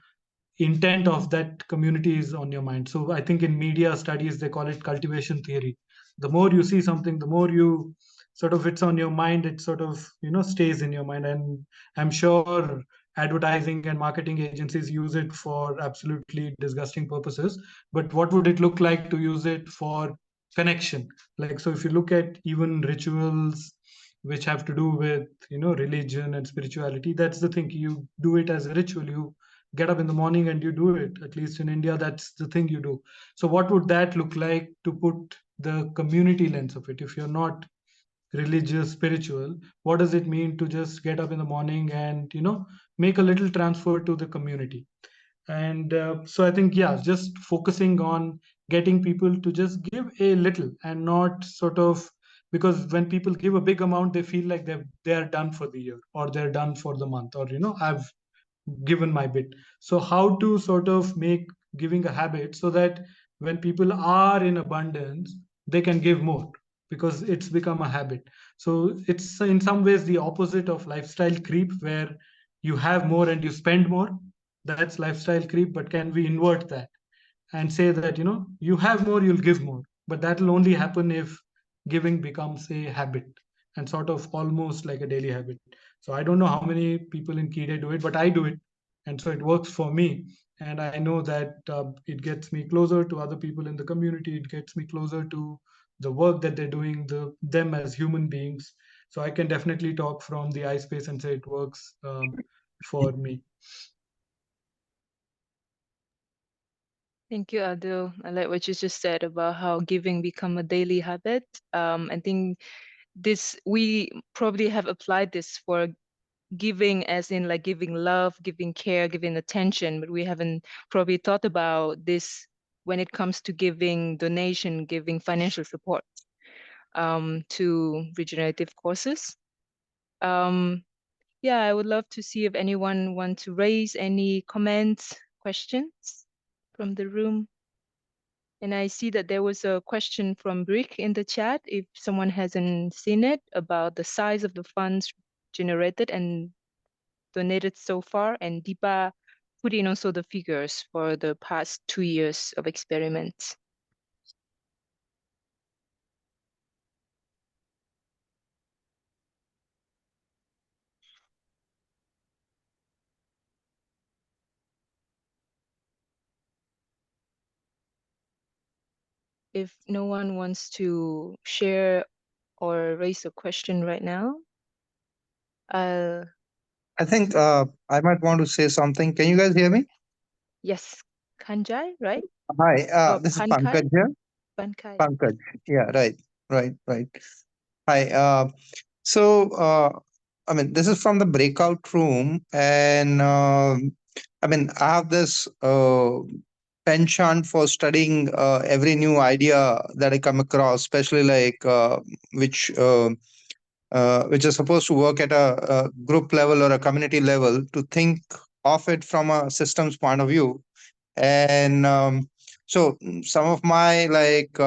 intent of that community is on your mind. So I think in media studies, they call it cultivation theory. The more you see something, the more you sort of, it's on your mind, it sort of, stays in your mind. And I'm sure advertising and marketing agencies use it for absolutely disgusting purposes. But what would it look like to use it for connection? Like, so if you look at even rituals which have to do with, religion and spirituality, that's the thing. You do it as a ritual. You get up in the morning and you do it. At least in India, that's the thing you do. So what would that look like, to put the community lens of it? If you're not religious, spiritual, what does it mean to just get up in the morning and make a little transfer to the community? And so I think, yeah, just focusing on getting people to just give a little, and not sort of, because when people give a big amount, they feel like they're done for the year, or they're done for the month, or I've given my bit. So how to sort of make giving a habit, so that when people are in abundance, they can give more, because it's become a habit. So it's in some ways the opposite of lifestyle creep, where you have more and you spend more. That's lifestyle creep. But can we invert that and say that, you have more, you'll give more? But that will only happen if giving becomes a habit, and sort of almost like a daily habit. So I don't know how many people in Kide do it, but I do it, and so it works for me. And I know that it gets me closer to other people in the community. It gets me closer to the work that they're doing, them as human beings. So I can definitely talk from the eye space and say it works for me. Thank you, Adil. I like what you just said about how giving become a daily habit. I think we probably have applied this for giving, as in like giving love, giving care, giving attention, but we haven't probably thought about this when it comes to giving donation, giving financial support to regenerative causes. Yeah, I would love to see if anyone want to raise any comments, questions from the room. And I see that there was a question from Brick in the chat, if someone hasn't seen it, about the size of the funds generated and donated so far. And Deepa put in also the figures for the past 2 years of experiments. If no one wants to share or raise a question right now, I think I might want to say something. Can you guys hear me? yes, Kanjai, right? Hi, Or this is Pankai? Pankaj here. Pankai. Pankaj. Yeah, right. Hi. So, I mean, this is from the breakout room, and I mean, I have this penchant for studying every new idea that I come across, especially like which which is supposed to work at a group level or a community level, to think of it from a systems point of view. And so some of my like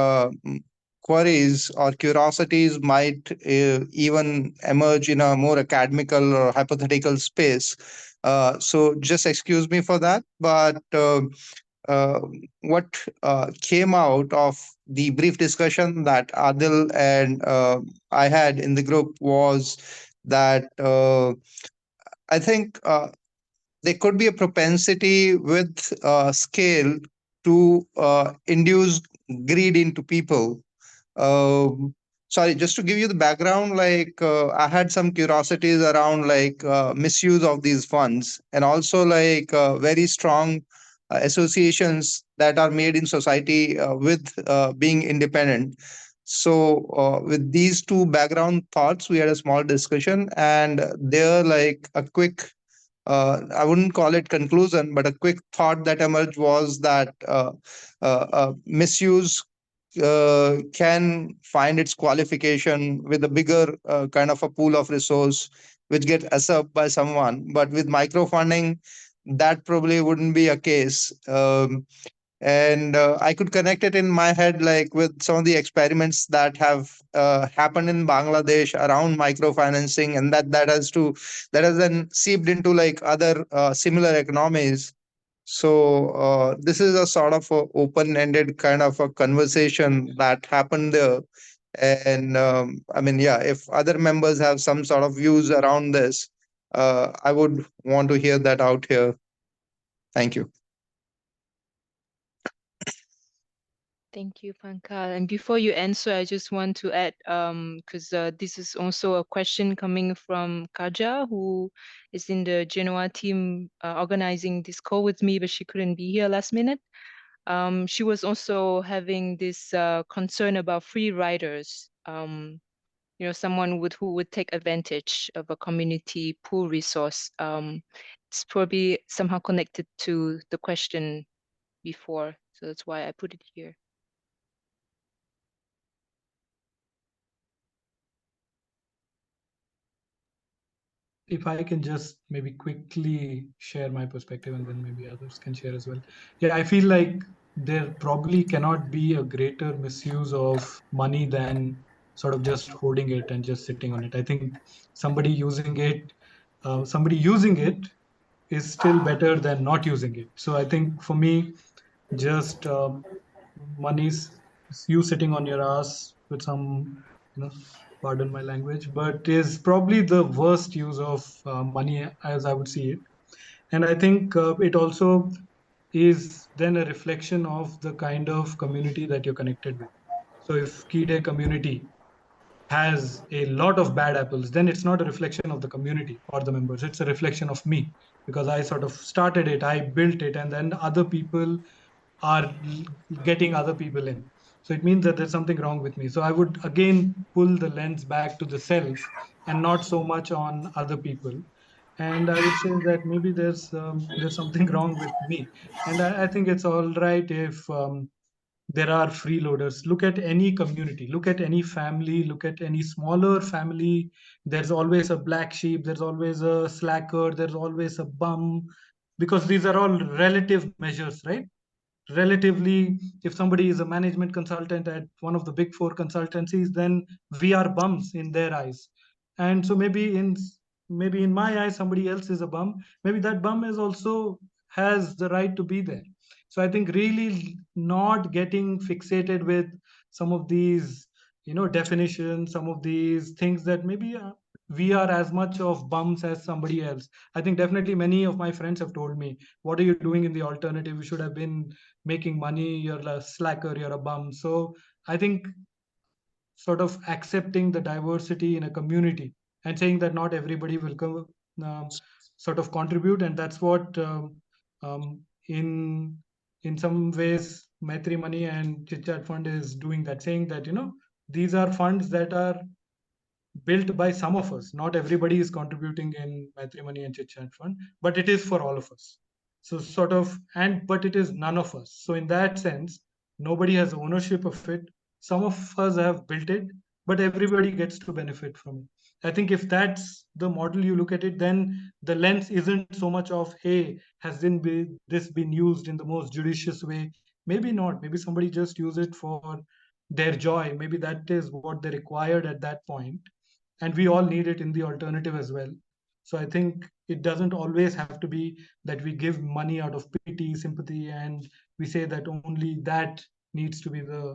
queries or curiosities might even emerge in a more academical or hypothetical space. So just excuse me for that, but uh, what came out of the brief discussion that Adil and I had in the group was that I think there could be a propensity with scale to induce greed into people. Sorry, just to give you the background, like I had some curiosities around like misuse of these funds, and also like very strong associations that are made in society with being independent. So with these two background thoughts, we had a small discussion, and there like a quick I wouldn't call it conclusion, but a quick thought that emerged was that misuse can find its qualification with a bigger kind of a pool of resource which get usurped by someone. But with microfunding, that probably wouldn't be a case. And I could connect it in my head like with some of the experiments that have happened in Bangladesh around microfinancing, and that has then seeped into like other similar economies. So this is a sort of a open-ended kind of a conversation that happened there. And I mean, yeah, if other members have some sort of views around this, I would want to hear that out here. Thank you. Thank you, Pankal. And before you answer, I just want to add, because this is also a question coming from Kaja, who is in the GENOA team organizing this call with me, but she couldn't be here last minute. She was also having this concern about free riders. Someone who would take advantage of a community pool resource. It's probably somehow connected to the question before, so that's why I put it here. If I can just maybe quickly share my perspective, and then maybe others can share as well. Yeah, I feel like there probably cannot be a greater misuse of money than sort of just holding it and just sitting on it. I think somebody using it is still better than not using it. So I think for me, just money's you sitting on your ass with some, pardon my language, but is probably the worst use of money as I would see it. And I think it also is then a reflection of the kind of community that you're connected with. So if Key community has a lot of bad apples, then it's not a reflection of the community or the members. It's a reflection of me, because I sort of started it, I built it, and then other people are getting other people in. So it means that there's something wrong with me. So I would again pull the lens back to the self and not so much on other people. And I would say that maybe there's something wrong with me. And I think it's all right if there are freeloaders. Look at any community, look at any family, look at any smaller family. There's always a black sheep, there's always a slacker, there's always a bum, because these are all relative measures, right? Relatively, if somebody is a management consultant at one of the big four consultancies, then we are bums in their eyes. And so maybe in my eyes somebody else is a bum. Maybe that bum is also has the right to be there. So I think really not getting fixated with some of these definitions, some of these things that maybe we are as much of bums as somebody else. I think definitely many of my friends have told me, what are you doing in the alternative? You should have been making money. You're a slacker, you're a bum. So I think sort of accepting the diversity in a community and saying that not everybody will sort of contribute. And that's what um, in some ways Maitri Money and ChitChat Fund is doing, that saying that these are funds that are built by some of us. Not everybody is contributing in Maitri Money and ChitChat Fund, but it is for all of us. So sort of, but it is none of us. So in that sense, nobody has ownership of it. Some of us have built it, but everybody gets to benefit from it. I think if that's the model you look at it, then the lens isn't so much of, hey, has this been used in the most judicious way? Maybe not. Maybe somebody just use it for their joy. Maybe that is what they required at that point, and we all need it in the alternative as well. So I think it doesn't always have to be that we give money out of pity, sympathy, and we say that only that needs to be the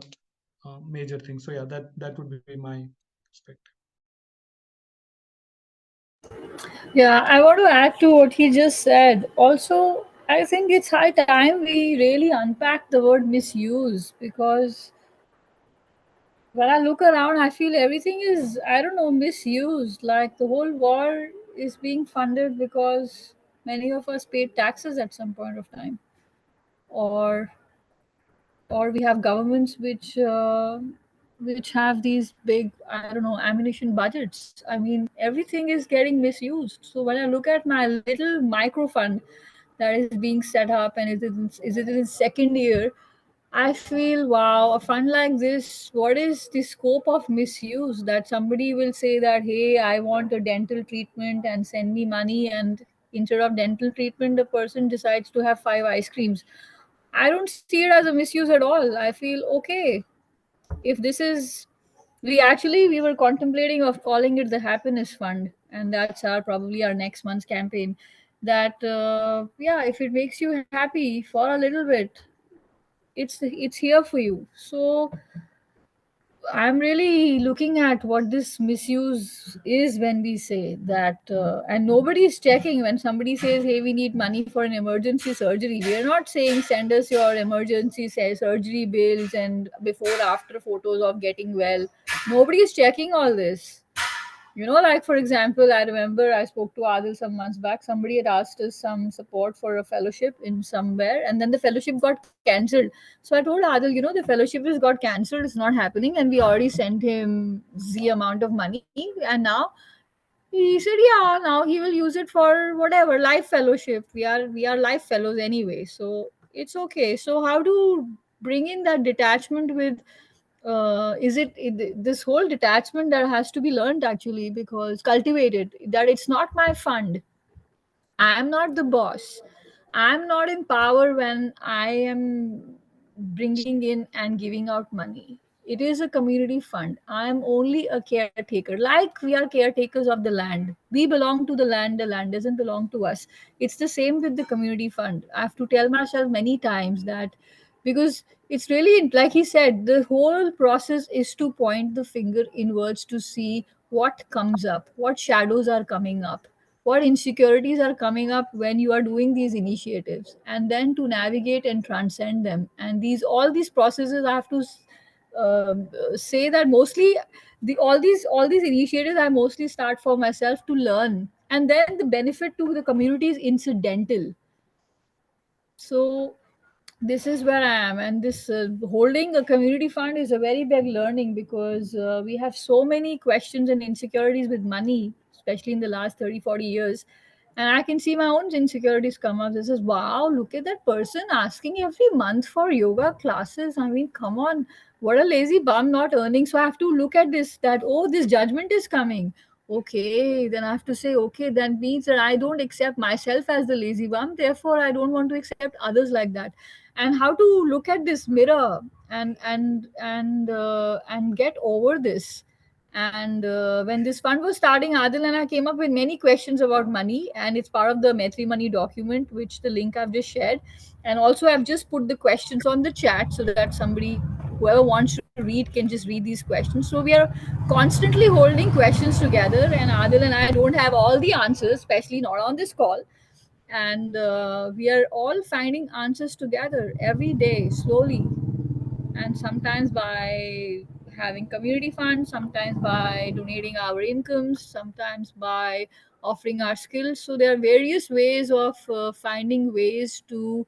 major thing. So yeah, that would be my perspective. Yeah, I want to add to what he just said. Also, I think it's high time we really unpack the word misuse, because when I look around, I feel everything is, I don't know, misused. Like the whole war is being funded because many of us paid taxes at some point of time, or we have governments which have these big, I don't know, ammunition budgets. I mean, everything is getting misused. So when I look at my little micro fund that is being set up, and is it in its second year, I feel, wow, a fund like this, what is the scope of misuse? That somebody will say that, hey, I want a dental treatment and send me money, and instead of dental treatment, the person decides to have 5 ice creams. I don't see it as a misuse at all. I feel, okay, if this is, we were contemplating of calling it the happiness fund, and that's probably our next month's campaign. That yeah, if it makes you happy for a little bit, it's here for you. So I'm really looking at what this misuse is when we say that, and nobody is checking when somebody says, "Hey, we need money for an emergency surgery." We are not saying send us your emergency surgery bills and before after photos of getting well. Nobody is checking all this. Like for example, I remember I spoke to Adil some months back. Somebody had asked us some support for a fellowship in somewhere, and then the fellowship got cancelled. So I told Adil, the fellowship has got cancelled, it's not happening, and we already sent him Z amount of money. And now he said, yeah, now he will use it for whatever life fellowship. We are life fellows anyway, so it's okay. So how to bring in that detachment with this whole detachment that has to be learned actually, because cultivated, that it's not my fund, I'm not the boss, I'm not in power when I am bringing in and giving out money. It is a community fund. I'm only a caretaker. Like we are caretakers of the land. We belong to the land doesn't belong to us. It's the same with the community fund. I have to tell myself many times that, because it's really, like he said, the whole process is to point the finger inwards to see what comes up, what shadows are coming up, what insecurities are coming up when you are doing these initiatives, and then to navigate and transcend them. And all these processes, I have to say that mostly all these initiatives I mostly start for myself to learn, and then the benefit to the community is incidental. So this is where I am, and this holding a community fund is a very big learning, because we have so many questions and insecurities with money, especially in the last 30-40 years. And I can see my own insecurities come up. This is, wow, look at that person asking every month for yoga classes. I mean, come on, what a lazy bum, not earning. So I have to look at this, that, oh, this judgment is coming. Okay, then I have to say, okay, that means that I don't accept myself as the lazy bum, therefore I don't want to accept others like that. And how to look at this mirror and get over this. And when this fund was starting, Adil and I came up with many questions about money, and it's part of the Maitri Money document, which the link I've just shared. And also I've just put the questions on the chat so that somebody, whoever wants to read, can just read these questions. So we are constantly holding questions together, and Adil and I don't have all the answers, especially not on this call. And we are all finding answers together every day, slowly, and sometimes by having community funds, sometimes by donating our incomes, sometimes by offering our skills. So there are various ways of finding ways to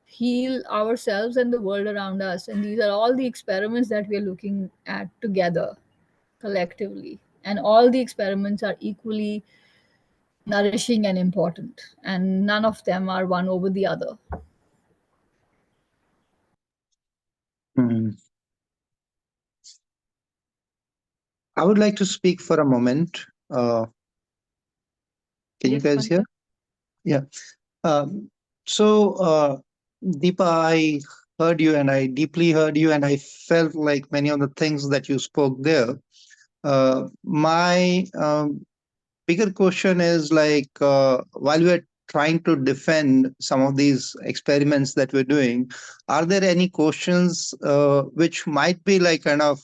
heal ourselves and the world around us, and these are all the experiments that we are looking at together, collectively. and all the experiments are equally nourishing and important, and none of them are one over the other. Hmm. I would like to speak for a moment. Can you Yes, guys hear? Pankaj. Yeah. Um, Deepa, I heard you and I deeply heard you, and I felt like many of the things that you spoke there. My bigger question is like, while we're trying to defend some of these experiments that we're doing, are there any questions which might be like kind of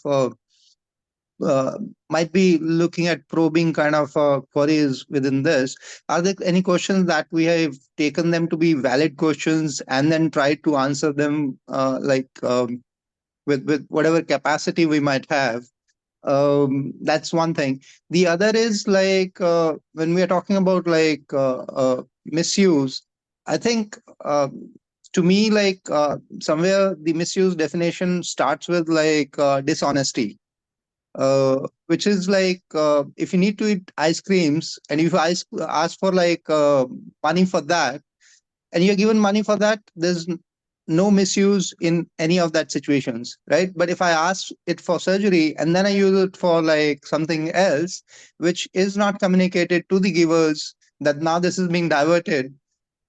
uh, might be looking at probing kind of queries within this? Are there any questions that we have taken them to be valid questions and then tried to answer them with whatever capacity we might have? That's one thing. The other is like when we are talking about like misuse, I think to me like somewhere the misuse definition starts with like dishonesty, which is like if you need to eat ice creams and if you ask for like money for that and you're given money for that, there's no misuse in any of that situations, right? But if I ask it for surgery and then I use it for like something else which is not communicated to the givers, that now this is being diverted,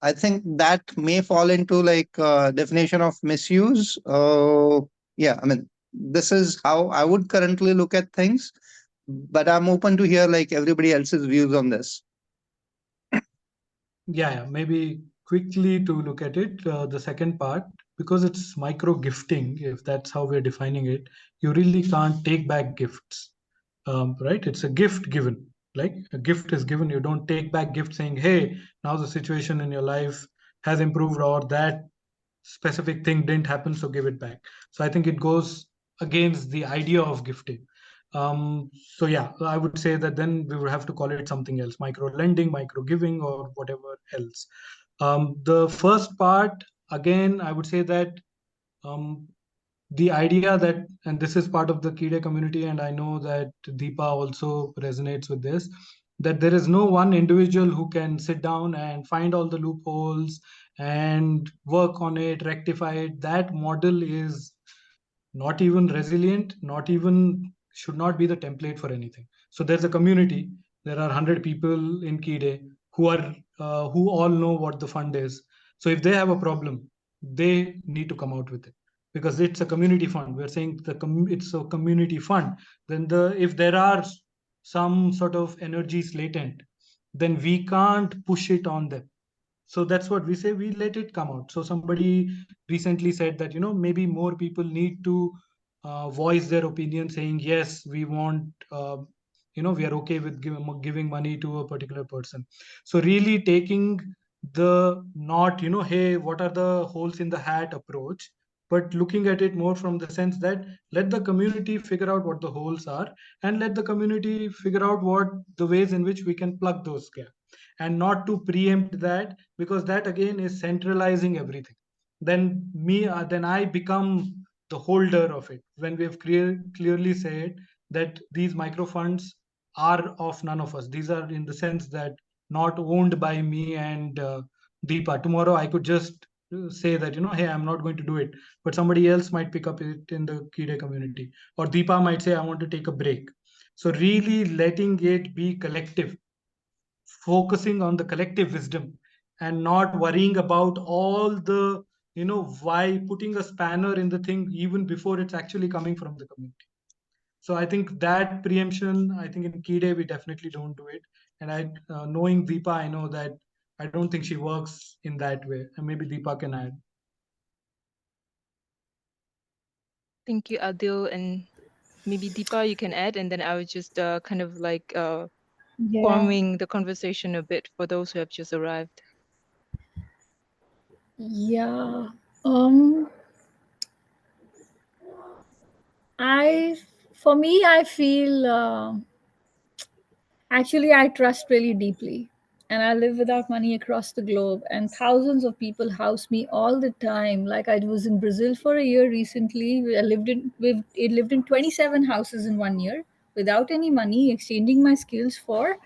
I think that may fall into like definition of misuse. Yeah, I mean, this is how I would currently look at things, but I'm open to hear like everybody else's views on this. Yeah, maybe quickly to look at it, the second part, because it's micro gifting, if that's how we're defining it, you really can't take back gifts, right? It's a gift given. Like a gift is given, you don't take back gift saying, hey, now the situation in your life has improved, or that specific thing didn't happen, so give it back. So I think it goes against the idea of gifting. So yeah, I would say that then we would have to call it something else: micro lending, micro giving, or whatever else. The first part, again, I would say that um, the idea that, and this is part of the Kide community, and I know that Deepa also resonates with this, that there is no one individual who can sit down and find all the loopholes and work on it, rectify it. That model is not even resilient, not even, should not be the template for anything. So there's a community. There are 100 people in Kide who are who all know what the fund is. So if they have a problem, they need to come out with it, because it's a community fund. We're saying it's a community fund. Then if there are some sort of energies latent, then we can't push it on them. So that's what we say, we let it come out. So somebody recently said that, maybe more people need to voice their opinion, saying yes, we want we are okay with giving money to a particular person. So really taking the, not, hey, what are the holes in the hat approach, but looking at it more from the sense that let the community figure out what the holes are, and let the community figure out what the ways in which we can plug those gaps, and not to preempt that, because that again is centralizing everything. Then I become the holder of it, when we have clearly said that these micro funds are of none of us. These are in the sense that not owned by me and Deepa. Tomorrow I could just say that, hey, I'm not going to do it, but somebody else might pick up it in the Kide community, or Deepa might say, I want to take a break. So really letting it be collective, focusing on the collective wisdom, and not worrying about all the, why putting a spanner in the thing even before it's actually coming from the community. So I think that preemption, I think in Kide we definitely don't do it. And knowing Deepa, I know that I don't think she works in that way, and maybe Deepa can add. Thank you, Adil. And maybe Deepa, you can add, and then I would just kind of like Yeah. forming the conversation a bit for those who have just arrived. Yeah. Um, for me, I feel actually I trust really deeply, and I live without money across the globe, and thousands of people house me all the time. Like I was in Brazil for a year recently. I lived in 27 houses in 1 year. without any money, exchanging my skills for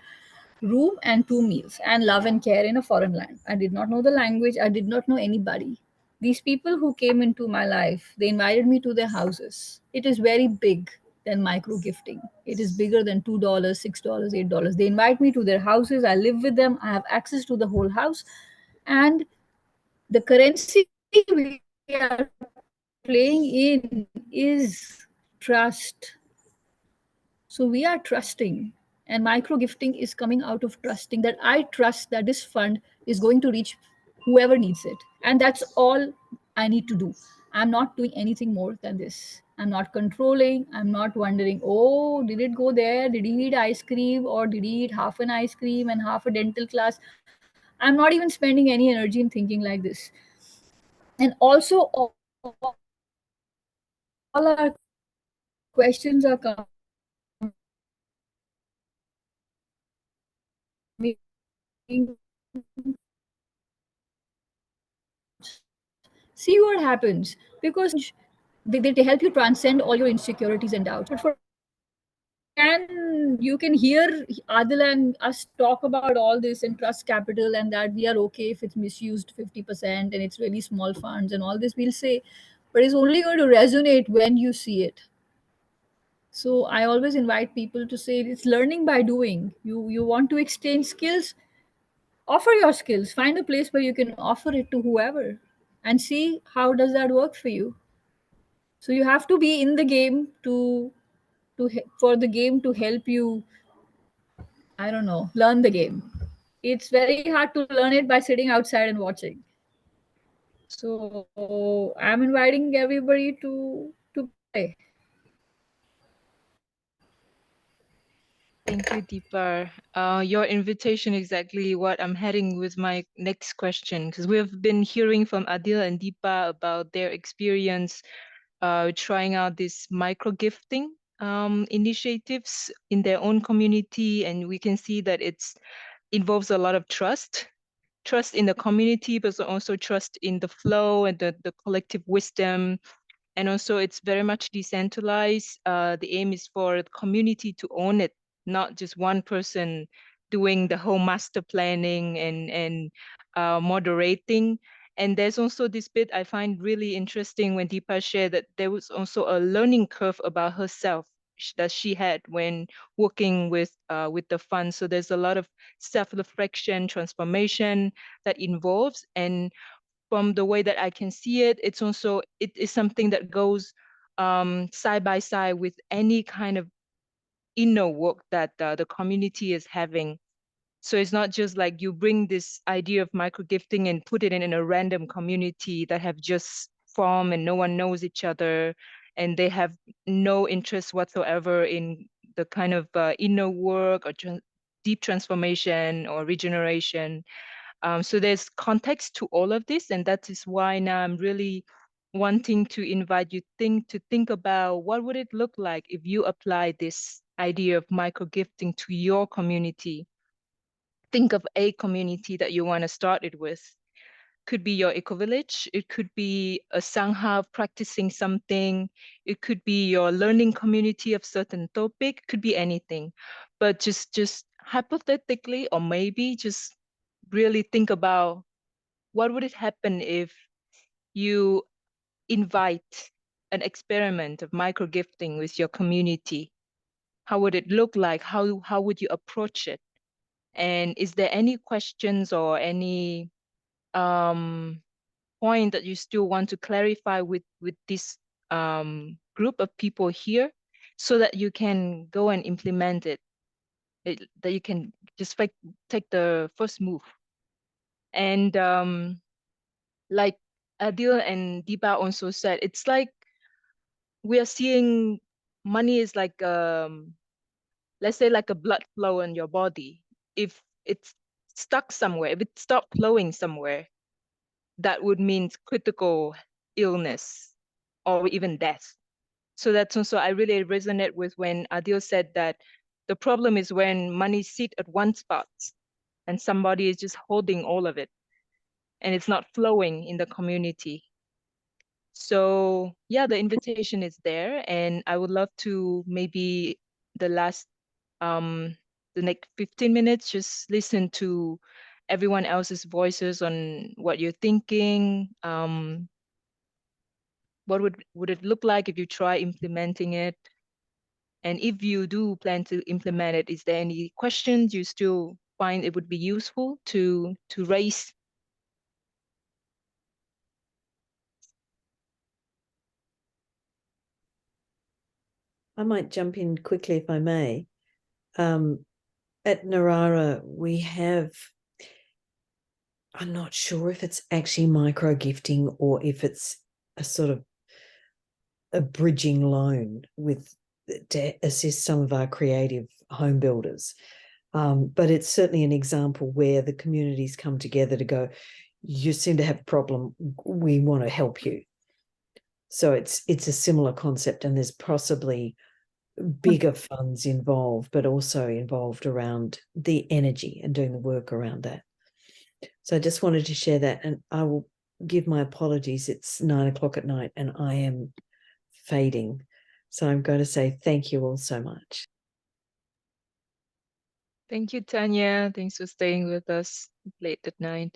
room and 2 meals and love and care in a foreign land. I did not know the language, I did not know anybody. These people who came into my life, they invited me to their houses. It is very big than micro gifting. It is bigger than $2, $6, $8. They invite me to their houses. I live with them. I have access to the whole house. And the currency we are playing in is trust. So we are trusting, and micro gifting is coming out of trusting, that I trust that this fund is going to reach whoever needs it. And that's all I need to do. I'm not doing anything more than this. I'm not controlling. I'm not wondering, oh, did it go there? Did he eat ice cream? Or did he eat half an ice cream and half a dental class? I'm not even spending any energy in thinking like this. And also, all our questions are coming. See what happens, because they help you transcend all your insecurities and doubts. But for you can hear Adil and us talk about all this and trust capital, and that we are okay if it's misused 50% and it's really small funds and all this, we'll say, but it's only going to resonate when you see it. So I always invite people to say it's learning by doing. You want to exchange skills, offer your skills, find a place where you can offer it to whoever, and see how does that work for you. So you have to be in the game for the game to help you, I don't know, learn the game. It's very hard to learn it by sitting outside and watching. So I'm inviting everybody to play. Thank you, Deepa. Your invitation is exactly what I'm heading with my next question, because we've been hearing from Adil and Deepa about their experience trying out this micro gifting initiatives in their own community, and we can see that it's involves a lot of trust in the community, but also trust in the flow and the collective wisdom. And also it's very much decentralized. The aim is for the community to own it, not just one person doing the whole master planning and moderating. And there's also this bit I find really interesting when Deepa shared that there was also a learning curve about herself that she had when working with the fund. So there's a lot of self-reflection, transformation that involves. And from the way that I can see it, it is something that goes side by side with any kind of inner work that the community is having. So it's not just like you bring this idea of micro gifting and put it in a random community that have just formed and no one knows each other, and they have no interest whatsoever in the kind of inner work or deep transformation or regeneration. So there's context to all of this, and that is why now I'm really wanting to invite you to think about what would it look like if you apply this idea of micro gifting to your community. Think of a community that you want to start it with. Could be your Ecovillage, it could be a Sangha practicing something, it could be your learning community of certain topic, could be anything. But just hypothetically, or maybe just really think about what would it happen if you invite an experiment of micro gifting with your community? How would it look like? How would you approach it? And is there any questions or any point that you still want to clarify with this group of people here, so that you can go and implement that you can just like take the first move? And like Adil and Deepa also said, it's like we are seeing money is like let's say like a blood flow in your body. If it's stuck somewhere, if it stopped flowing somewhere, that would mean critical illness or even death. So that's also, I really resonate with when Adil said that the problem is when money sit at one spot and somebody is just holding all of it and it's not flowing in the community. So yeah, the invitation is there, and I would love to maybe the last the next 15 minutes, just listen to everyone else's voices on what you're thinking. What would it look like if you try implementing it? And if you do plan to implement it, is there any questions you still find it would be useful to raise? I might jump in quickly if I may. At Narara, we have, I'm not sure if it's actually micro gifting or if it's a sort of a bridging loan to assist some of our creative home builders. But it's certainly an example where the communities come together to go, you seem to have a problem, we want to help you. So it's a similar concept, and there's possibly bigger funds involved, but also involved around the energy and doing the work around that. So I just wanted to share that, and I will give my apologies. It's 9 o'clock at night and I am fading. So I'm going to say thank you all so much. Thank you, Tanya. Thanks for staying with us late at night.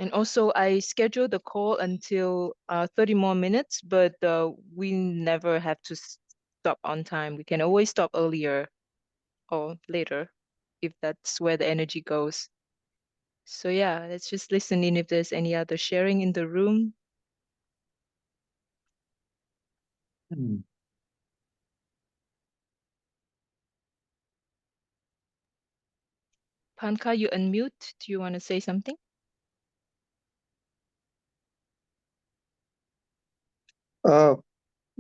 And also, I scheduled the call until 30 more minutes, but we never have to stop on time. We can always stop earlier or later if that's where the energy goes. So yeah, let's just listen in if there's any other sharing in the room. Panka, you unmute. Do you want to say something?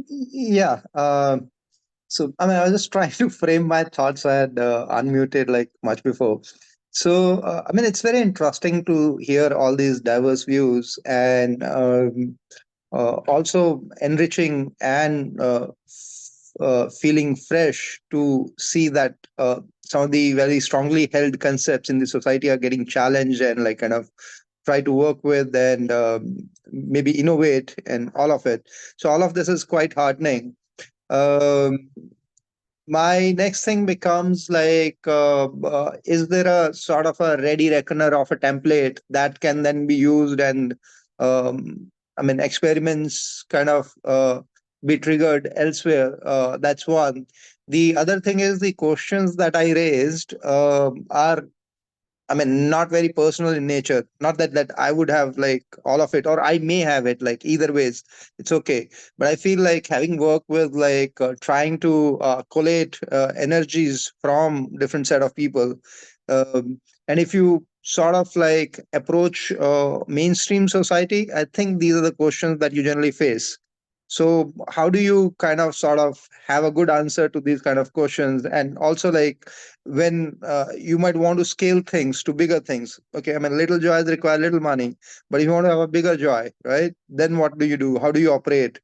Yeah. So, I mean, I was just trying to frame my thoughts. I had unmuted like much before. So, I mean, it's very interesting to hear all these diverse views, and also enriching and feeling fresh to see that some of the very strongly held concepts in the society are getting challenged and like kind of try to work with and maybe innovate and all of it. So all of this is quite heartening. Um, my next thing becomes like, is there a sort of a ready reckoner of a template that can then be used and, I mean, experiments kind of be triggered elsewhere? That's one. The other thing is the questions that I raised are, I mean, not very personal in nature. Not that I would have like all of it, or I may have it. Like either ways, it's okay. But I feel like having worked with like trying to collate energies from different set of people, and if you sort of like approach mainstream society, I think these are the questions that you generally face. So how do you kind of sort of have a good answer to these kind of questions? And also like when you might want to scale things to bigger things. Okay, I mean, little joys require little money, but if you want to have a bigger joy, right? Then what do you do? How do you operate?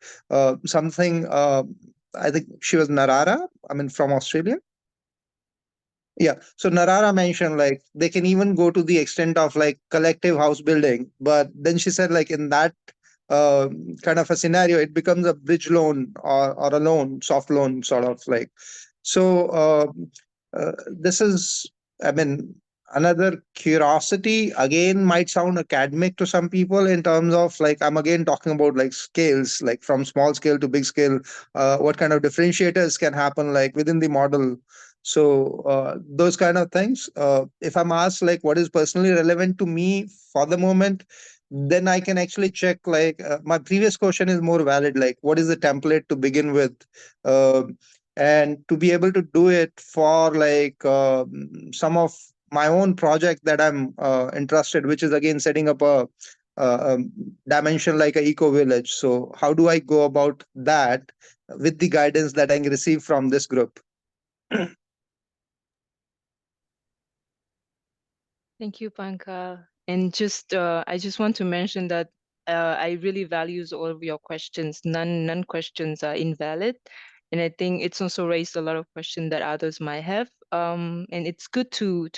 Something, I think she was Narara, I mean, from Australia. Yeah. So Narara mentioned like they can even go to the extent of like collective house building. But then she said like in that kind of a scenario, it becomes a bridge loan or a loan, soft loan sort of like. So this is, I mean, another curiosity again might sound academic to some people in terms of like I'm again talking about like scales, like from small scale to big scale, what kind of differentiators can happen like within the model. So those kind of things. If I'm asked like what is personally relevant to me for the moment, then I can actually check like my previous question is more valid. Like what is the template to begin with, uh, and to be able to do it for like some of my own project that I'm interested, which is again setting up a dimension like a Ecovillage. So how do I go about that with the guidance that I receive from this group? Thank you, Panka. And just I just want to mention that I really values all of your questions. None questions are invalid. And I think it's also raised a lot of questions that others might have. And it's good to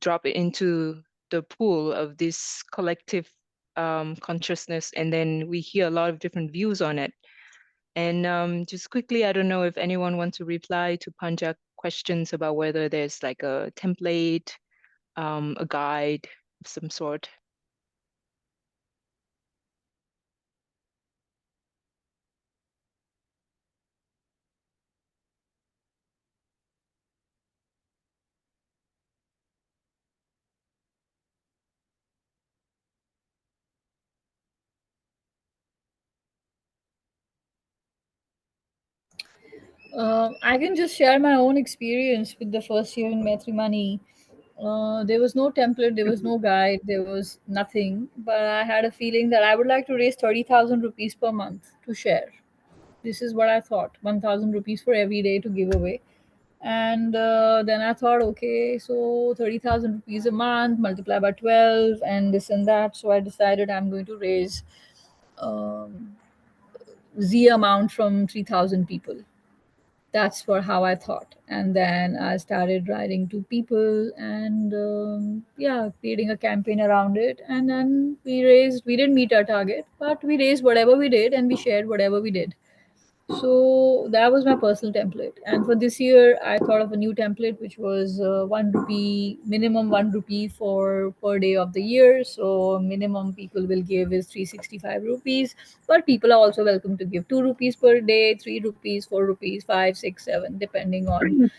drop it into the pool of this collective consciousness, and then we hear a lot of different views on it. And just quickly, I don't know if anyone wants to reply to Panja questions about whether there's like a template, a guide of some sort. I can just share my own experience with the first year in Maitri Money. There was no template, there was no guide, there was nothing. But I had a feeling that I would like to raise 30,000 rupees per month to share. This is what I thought, 1,000 rupees for every day to give away. And then I thought, okay, so 30,000 rupees a month, multiply by 12, and this and that. So I decided I'm going to raise Z amount from 3,000 people. That's for how I thought. And then I started writing to people and yeah, creating a campaign around it. And then we didn't meet our target, but we raised whatever we did and we shared whatever we did. So that was my personal template. And for this year, I thought of a new template, which was 1 rupee, minimum 1 rupee for per day of the year. So minimum people will give is 365 rupees, but people are also welcome to give 2 rupees per day, 3 rupees, 4 rupees, 5, 6, 7, depending on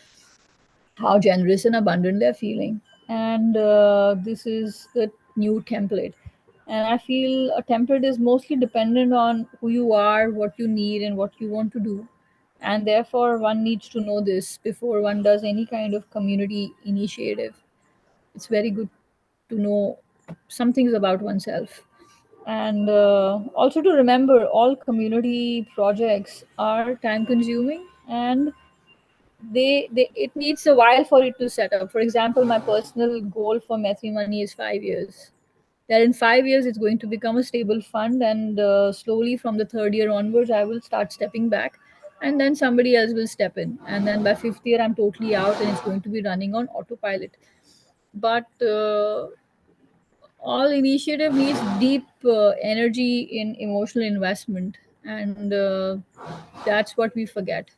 how generous and abundant they're feeling. And this is the new template. And I feel a template is mostly dependent on who you are, what you need, and what you want to do. And therefore, one needs to know this before one does any kind of community initiative. It's very good to know some things about oneself. And also to remember, all community projects are time consuming, and they it needs a while for it to set up. For example, my personal goal for Maitri Money is 5 years. That in 5 years it's going to become a stable fund, and slowly from the third year onwards, I will start stepping back, and then somebody else will step in, and then by fifth year I'm totally out, and it's going to be running on autopilot. But all initiative needs deep energy in emotional investment, and that's what we forget.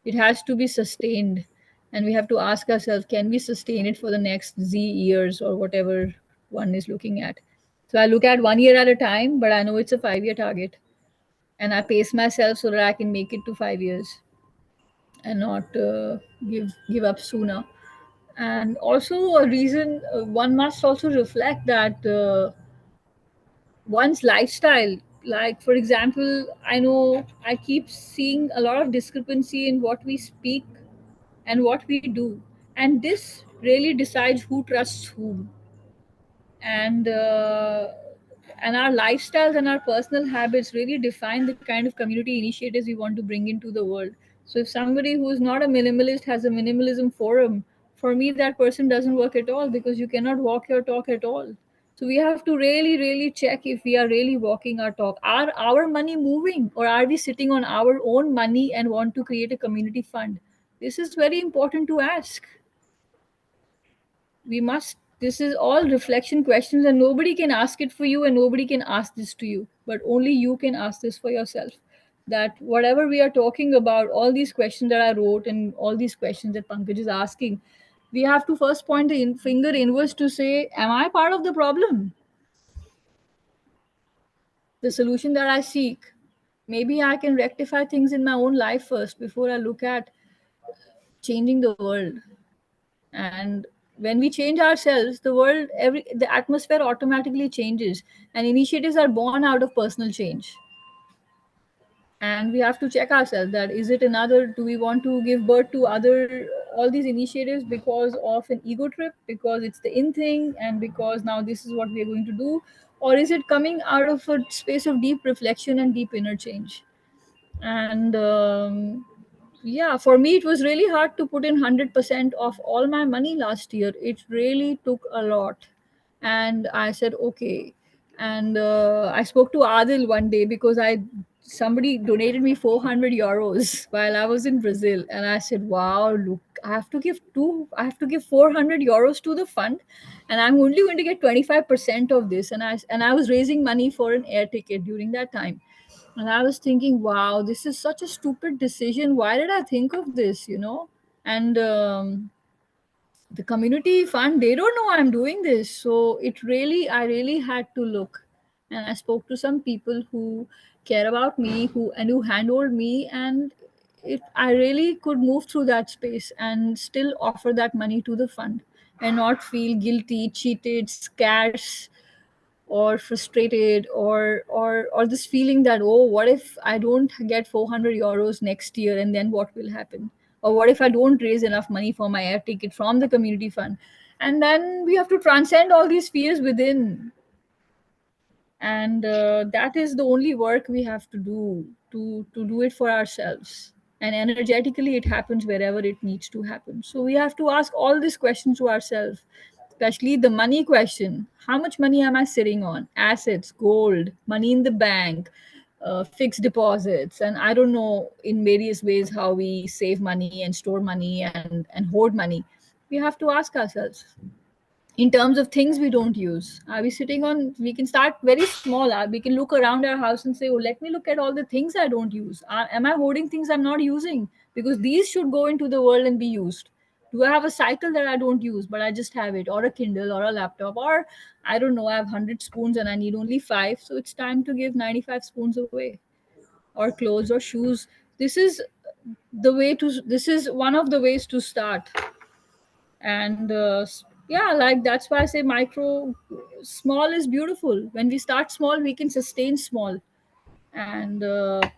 It has to be sustained, and we have to ask ourselves, can we sustain it for the next Z years or whatever one is looking at? So I look at 1 year at a time, but I know it's a 5 year target, and I pace myself so that I can make it to 5 years and not give up sooner. And also a reason, one must also reflect that one's lifestyle, like for example, I know I keep seeing a lot of discrepancy in what we speak and what we do, and this really decides who trusts whom. And our lifestyles and our personal habits really define the kind of community initiatives we want to bring into the world. So if somebody who is not a minimalist has a minimalism forum, for me that person doesn't work at all, because you cannot walk your talk at all. So we have to really really check if we are really walking our talk. Are our money moving, or are we sitting on our own money and want to create a community fund? This is very important to ask. We must, this is all reflection questions, and nobody can ask it for you, and nobody can ask this to you, but only you can ask this for yourself. That whatever we are talking about, all these questions that I wrote and all these questions that Pankaj is asking, we have to first point the finger inwards to say, am I part of the problem? The solution that I seek, maybe I can rectify things in my own life first before I look at changing the world. And when we change ourselves, the world, the atmosphere automatically changes, and initiatives are born out of personal change. And we have to check ourselves, that is it another, do we want to give birth to other, all these initiatives because of an ego trip, because it's the in thing, and because now this is what we're going to do, or is it coming out of a space of deep reflection and deep inner change? And yeah, for me it was really hard to put in 100% of all my money last year. It really took a lot. And I said okay. And I spoke to Adil one day, because I somebody donated me 400 euros while I was in Brazil, and I said, "Wow, look, I have to give 400 euros to the fund, and I'm only going to get 25% of this." And I was raising money for an air ticket during that time, and I was thinking, "Wow, this is such a stupid decision. Why did I think of this?" And the community fund, they don't know I'm doing this, so I really had to look, and I spoke to some people who care about me, who handled me, and I really could move through that space and still offer that money to the fund and not feel guilty, cheated, scarce, or frustrated, or this feeling that, oh, what if I don't get 400 euros next year, and then what will happen, or what if I don't raise enough money for my air ticket from the community fund. And then we have to transcend all these fears within, and that is the only work we have to do, to do it for ourselves. And energetically it happens wherever it needs to happen. So we have to ask all these questions to ourselves, especially the money question. How much money am I sitting on? Assets, gold, money in the bank, fixed deposits, and I don't know, in various ways how we save money and store money and hoard money. We have to ask ourselves, in terms of things we don't use, are we sitting on, we can start very small. We can look around our house and say, oh, let me look at all the things I don't use. Am I hoarding things I'm not using? Because these should go into the world and be used. Do I have a cycle that I don't use but I just have it, or a Kindle, or a laptop, or I don't know, I have 100 spoons and I need only 5, so it's time to give 95 spoons away, or clothes or shoes. This is one of the ways to start. And yeah, like, that's why I say micro, small is beautiful. When we start small, we can sustain small. And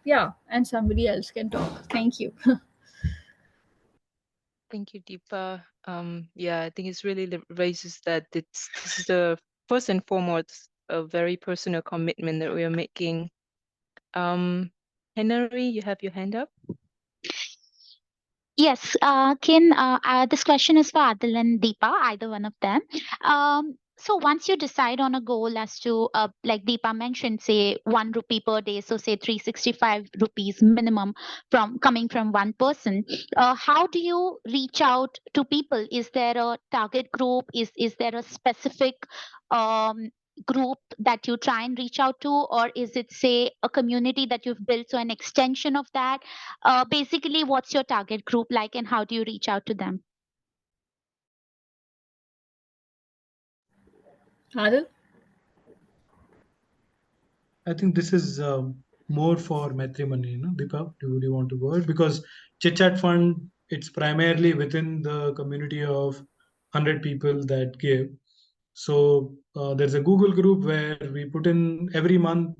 yeah, and somebody else can talk. Thank you. Thank you, Deepa. Yeah, I think it's really raises that this is the first and foremost a very personal commitment that we are making. Henry, you have your hand up. Yes, this question is for Adil and Deepa, either one of them. So once you decide on a goal as to, like Deepa mentioned, say 1 rupee per day, so say 365 rupees minimum from coming from one person, how do you reach out to people? Is there a target group? Is there a specific um, group that you try and reach out to, or is it, say, a community that you've built, so an extension of that? Basically, what's your target group like, and how do you reach out to them? Adil? I think this is more for Maitri Money, Deepa, do you want to go ahead? Because ChitChat Fund, it's primarily within the community of 100 people that give. So there's a Google group where we put in every month.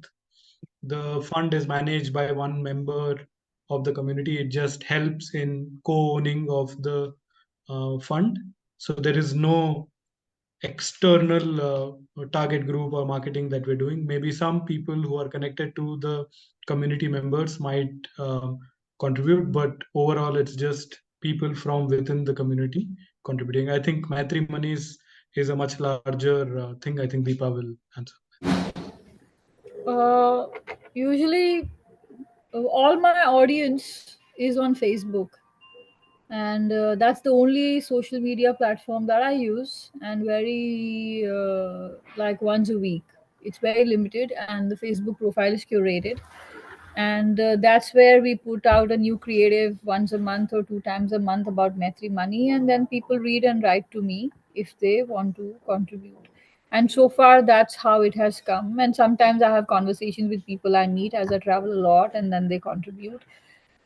The fund is managed by one member of the community. It just helps in co-owning of the fund. So there is no external target group or marketing that we're doing. Maybe some people who are connected to the community members might contribute, but overall it's just people from within the community contributing. I think Maitri Money is a much larger thing. I think Deepa will answer. Usually, all my audience is on Facebook, and that's the only social media platform that I use, and very like once a week. It's very limited, and the Facebook profile is curated, and that's where we put out a new creative once a month or 2 times a month about Maitri Money, and then people read and write to me if they want to contribute. And so far, that's how it has come. And sometimes I have conversations with people I meet as I travel a lot, and then they contribute.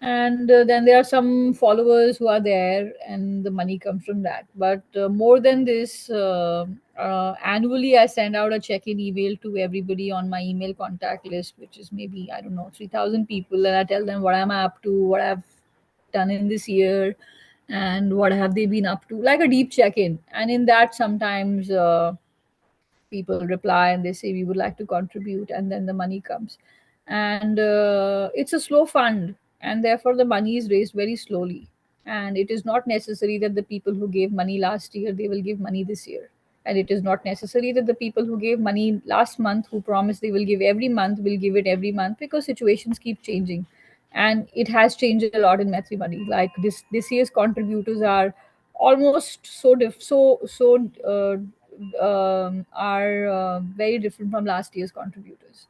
And then there are some followers who are there, and the money comes from that. But more than this, annually I send out a check-in email to everybody on my email contact list, which is maybe, I don't know, 3,000 people, and I tell them what am I up to, what I've done in this year, and what have they been up to, like a deep check-in. And in that, sometimes people reply and they say we would like to contribute, and then the money comes. And it's a slow fund, and therefore the money is raised very slowly. And it is not necessary that the people who gave money last year, they will give money this year. And it is not necessary that the people who gave money last month, who promised they will give every month, will give it every month, because situations keep changing. And it has changed a lot in Maitri Money. Like this year's contributors are almost are very different from last year's contributors.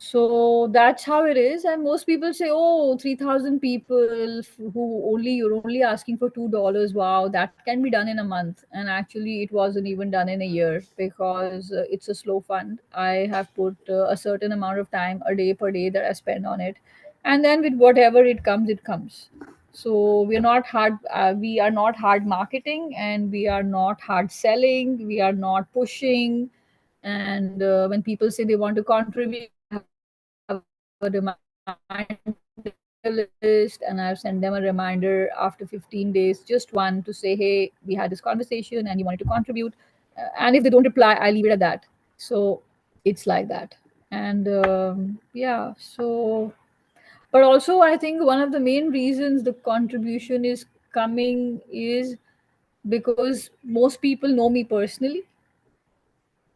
So that's how it is. And most people say, oh, 3,000 people you're only asking for $2. Wow, that can be done in a month. And actually it wasn't even done in a year, because it's a slow fund. I have put a certain amount of time a day per day that I spend on it. And then with whatever it comes, it comes. So we are not hard marketing, and we are not hard selling. We are not pushing. And when people say they want to contribute, have a reminder list, and I've sent them a reminder after 15 days, just one, to say, hey, we had this conversation and you wanted to contribute. And if they don't reply, I leave it at that. So it's like that. And yeah, so, but also I think one of the main reasons the contribution is coming is because most people know me personally.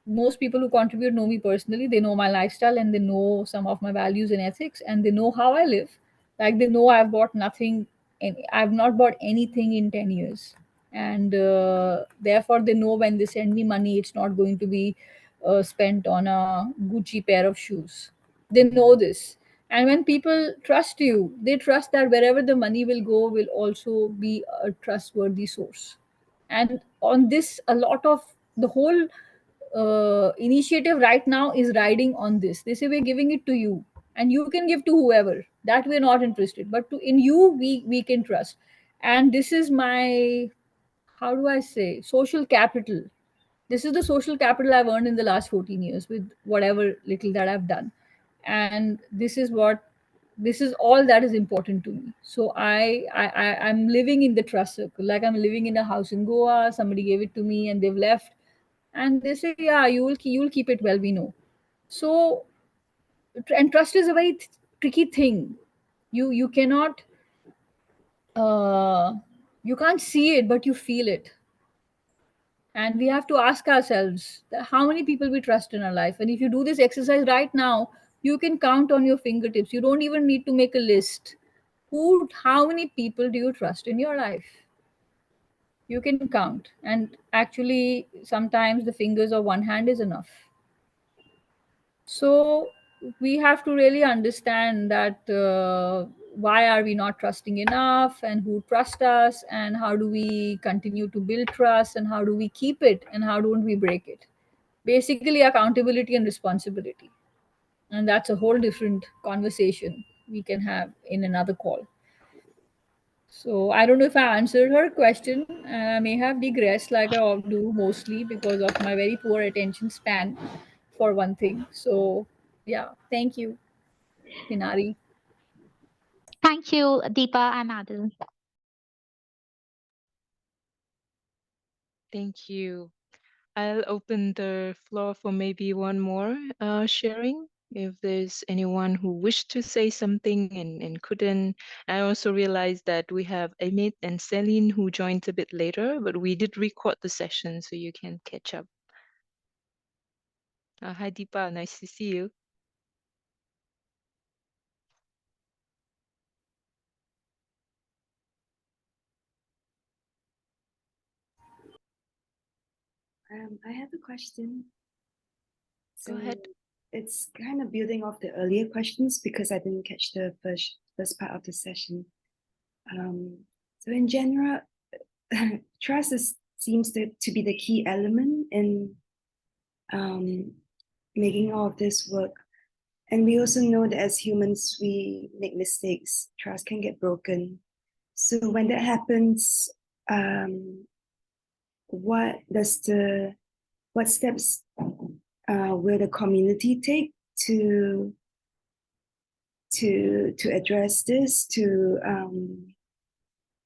Most people who contribute know me personally. They know my lifestyle, and they know some of my values and ethics, and they know how I live. Like, they know I've bought nothing, and I've not bought anything in 10 years. And therefore they know when they send me money, it's not going to be spent on a Gucci pair of shoes. They know this. And when people trust you, they trust that wherever the money will go will also be a trustworthy source. And on this, a lot of the whole initiative right now is riding on this. They say, we're giving it to you, and you can give to whoever, that we're not interested, but in you we can trust. And this is my, how do I say, social capital. This is the social capital I've earned in the last 14 years with whatever little that I've done. And this is all that is important to me. So I'm living in the trust circle. Like, I'm living in a house in Goa, somebody gave it to me and they've left, and they say, yeah, you'll keep it well, we know. So, and trust is a very tricky thing. You cannot uh, you can't see it, but you feel it. And we have to ask ourselves that how many people we trust in our life. And if you do this exercise right now, you can count on your fingertips. You don't even need to make a list. How many people do you trust in your life? You can count. And actually, sometimes the fingers of one hand is enough. So we have to really understand that why are we not trusting enough, and who trust us, and how do we continue to build trust, and how do we keep it, and how don't we break it. Basically, accountability and responsibility. And that's a whole different conversation we can have in another call. So I don't know if I answered her question. I may have digressed like I do mostly because of my very poor attention span, for one thing. So yeah, thank you, Hinari. Thank you, Deepa and Adil. Thank you. I'll open the floor for maybe one more sharing. If there's anyone who wished to say something and couldn't. I also realized that we have Amit and Celine who joined a bit later, but we did record the session, so you can catch up. Hi, Deepa. Nice to see you. I have a question. Go ahead. It's kind of building off the earlier questions because I didn't catch the first part of the session. So in general, trust seems to be the key element in making all of this work. And we also know that as humans, we make mistakes. Trust can get broken. So when that happens, what steps will the community take to address this, to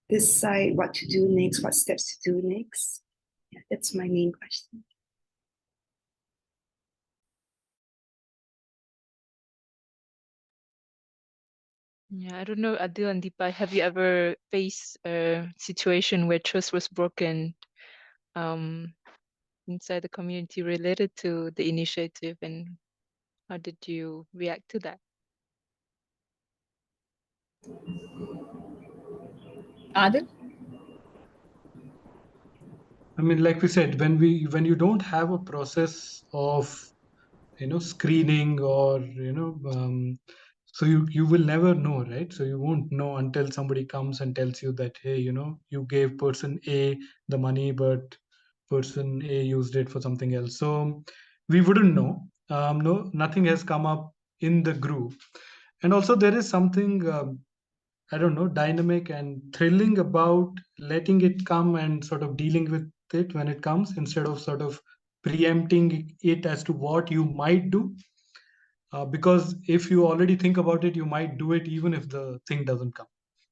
decide what to do next, what steps to do next? Yeah, that's my main question. Yeah, I don't know, Adil and Deepa, have you ever faced a situation where trust was broken? inside the community related to the initiative, and how did you react to that? Adil? I mean, like we said, when you don't have a process of screening or so you will never know, right? So you won't know until somebody comes and tells you that, hey, you gave person A the money, but person A used it for something else. So we wouldn't know. No, nothing has come up in the group. And also there is something I don't know, dynamic and thrilling about letting it come and sort of dealing with it when it comes, instead of sort of preempting it as to what you might do. Because if you already think about it, you might do it even if the thing doesn't come.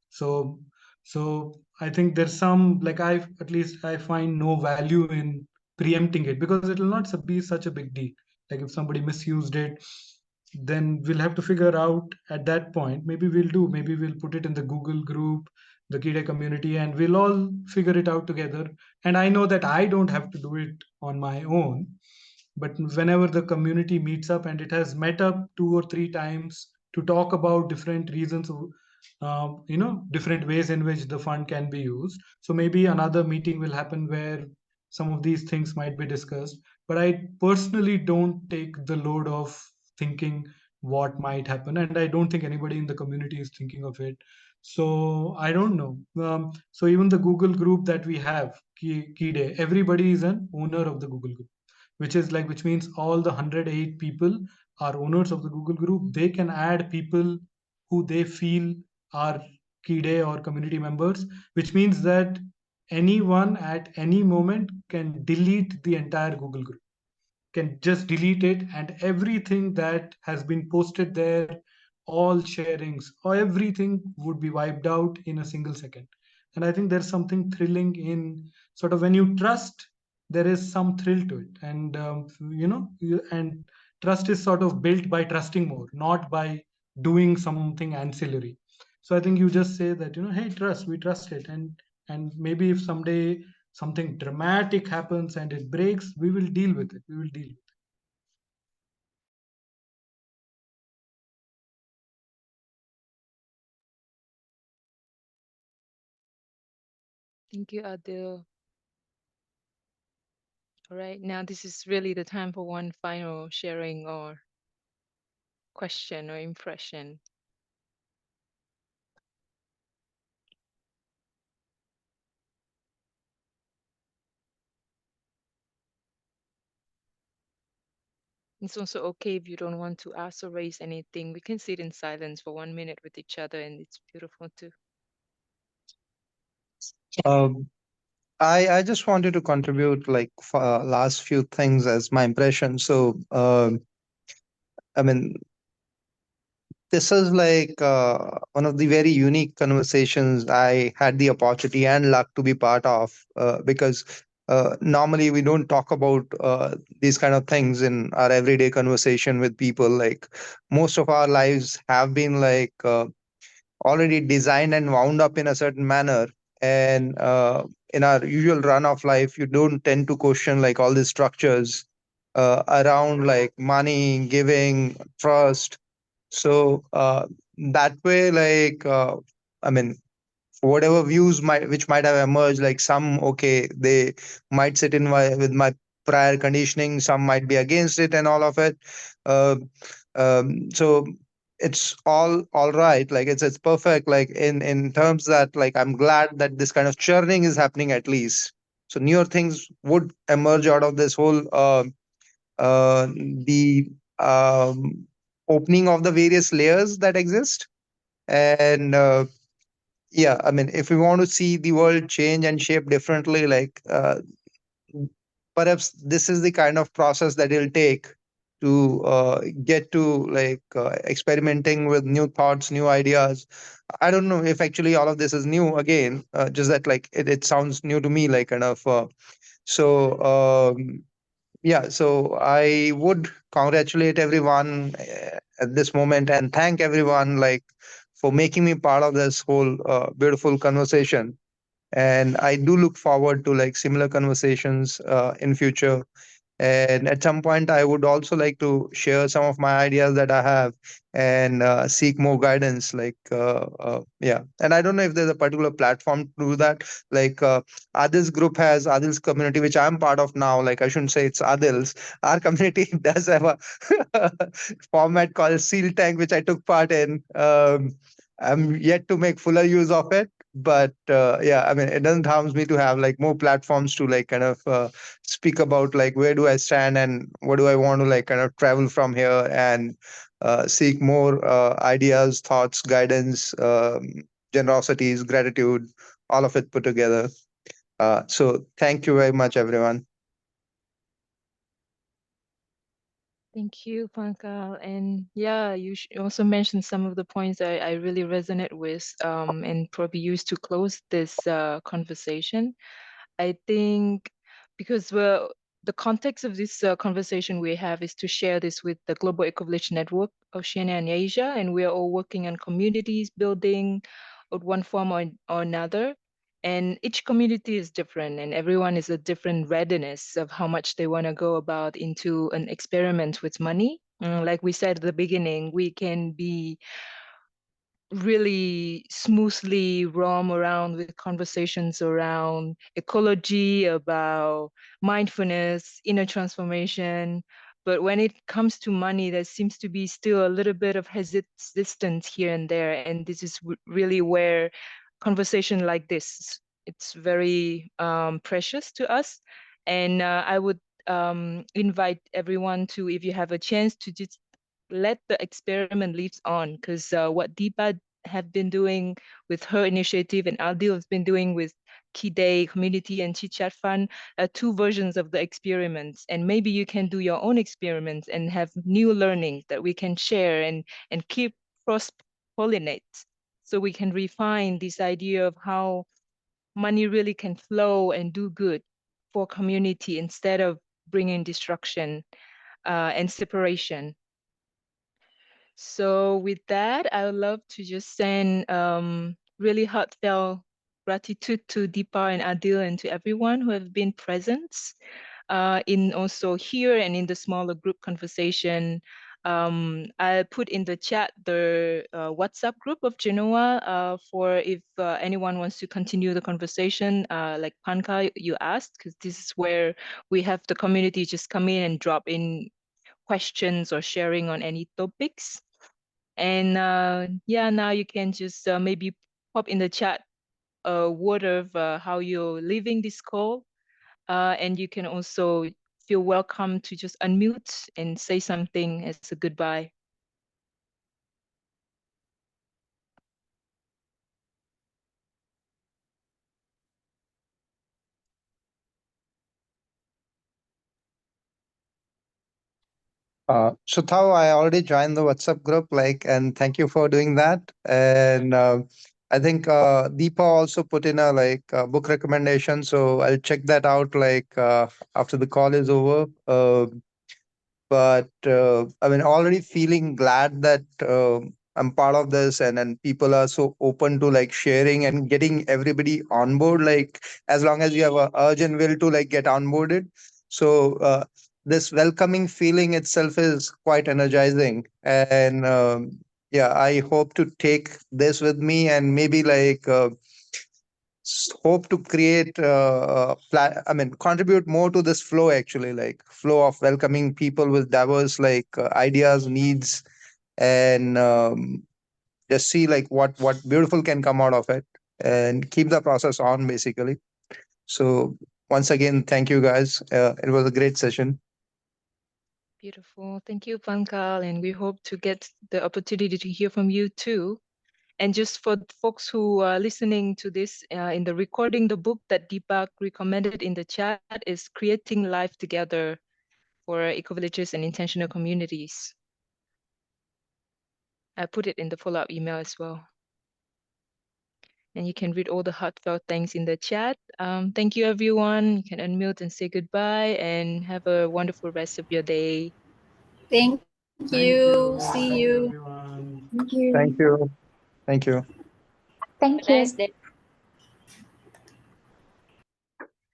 So, so I think there's some, like, at least I find no value in preempting it, because it will not be such a big deal. Like if somebody misused it, then we'll have to figure out at that point. Maybe we'll put it in the Google group, the Kide community, and we'll all figure it out together. And I know that I don't have to do it on my own, but whenever the community meets up, and it has met up 2 or 3 times to talk about different reasons, different ways in which the fund can be used. So maybe another meeting will happen where some of these things might be discussed. But I personally don't take the load of thinking what might happen, and I don't think anybody in the community is thinking of it. So I don't know. So even the Google group that we have, Kide, everybody is an owner of the Google group, which means all the 108 people are owners of the Google group. They can add people who they feel are Kide or community members, which means that anyone at any moment can delete the entire Google group, can just delete it, and everything that has been posted there, all sharings or everything, would be wiped out in a single second. And I think there's something thrilling in sort of, when you trust, there is some thrill to it. And and trust is sort of built by trusting more, not by doing something ancillary. So I think you just say that, hey, trust, we trust it, and maybe if someday something dramatic happens and it breaks, we will deal with it. Thank you, Adil. All right, now this is really the time for one final sharing or question or impression. It's also okay if you don't want to ask or raise anything. We can sit in silence for 1 minute with each other, and it's beautiful too. Um, I just wanted to contribute like last few things as my impression. So I mean, this is like one of the very unique conversations I had the opportunity and luck to be part of, because normally we don't talk about these kind of things in our everyday conversation with people. Like most of our lives have been like already designed and wound up in a certain manner. And in our usual run of life, you don't tend to question like all these structures around like money, giving, trust. So that way, like I mean, whatever views might have emerged, like some okay, they might sit in with my prior conditioning, some might be against it, and all of it. Uh, so it's all right. Like it's perfect. Like in terms that like I'm glad that this kind of churning is happening at least. So newer things would emerge out of this whole the opening of the various layers that exist. And yeah, I mean, if we want to see the world change and shape differently, like perhaps this is the kind of process that it'll take to get to like experimenting with new thoughts, new ideas. I don't know if actually all of this is new again, just that like it sounds new to me, like kind of. So yeah, so I would congratulate everyone at this moment and thank everyone like for making me part of this whole beautiful conversation. And I do look forward to like similar conversations in future. And at some point, I would also like to share some of my ideas that I have and seek more guidance. Yeah. And I don't know if there's a particular platform to do that. Like Adil's group has Adil's community, which I'm part of now. Like I shouldn't say it's Adil's. Our community does have a format called Seal Tank, which I took part in. I'm yet to make fuller use of it. But yeah, I mean, it doesn't harm me to have like more platforms to like kind of speak about like where do I stand and what do I want to like kind of travel from here and seek more ideas, thoughts, guidance, generosities, gratitude, all of it put together. So thank you very much, everyone. Thank you, Pankal. And yeah, you also mentioned some of the points I really resonate with and probably used to close this conversation. I think because the context of this conversation we have is to share this with the Global Ecovillage Network, Oceania and Asia, and we are all working on communities building of one form or another. And each community is different, and everyone is a different readiness of how much they want to go about into an experiment with money. Like we said at the beginning, we can be really smoothly roam around with conversations around ecology, about mindfulness, inner transformation. But when it comes to money, there seems to be still a little bit of resistance here and there. And this is really where conversation like this, it's very precious to us. And I would invite everyone to, if you have a chance, to just let the experiment lives on, because what Deepa have been doing with her initiative and Adil has been doing with Key Day Community and ChitChat Fund are two versions of the experiments. And maybe you can do your own experiments and have new learning that we can share and keep cross-pollinate, so we can refine this idea of how money really can flow and do good for community instead of bringing destruction and separation. So with that, I would love to just send really heartfelt gratitude to Deepa and Adil and to everyone who have been present in also here and in the smaller group conversation. I'll put in the chat the WhatsApp group of GENOA for if anyone wants to continue the conversation, like Panka, you asked, because this is where we have the community just come in and drop in questions or sharing on any topics. And yeah, now you can just maybe pop in the chat a word of how you're leaving this call. And you can also feel welcome to just unmute and say something as a goodbye. So Thao, I already joined the WhatsApp group, like, and thank you for doing that. And I think Deepa also put in a book recommendation, so I'll check that out after the call is over. But I mean, already feeling glad that I'm part of this, and people are so open to like sharing and getting everybody on board. Like as long as you have a urgent will to like get onboarded, so this welcoming feeling itself is quite energizing. And yeah, I hope to take this with me and maybe hope to create I mean contribute more to this flow, actually, like flow of welcoming people with diverse ideas, needs, and just see like what beautiful can come out of it and keep the process on, basically. So once again, thank you guys. It was a great session. Beautiful. Thank you, Pankal. And we hope to get the opportunity to hear from you too. And just for folks who are listening to this in the recording, the book that Deepak recommended in the chat is Creating Life Together for Ecovillages and Intentional Communities. I put it in the follow-up email as well. And you can read all the heartfelt thanks in the chat. Thank you, everyone. You can unmute and say goodbye and have a wonderful rest of your day. Thank you. See you. Everyone. Thank you. Thank you. Thank you. Thank Have a you. nice day.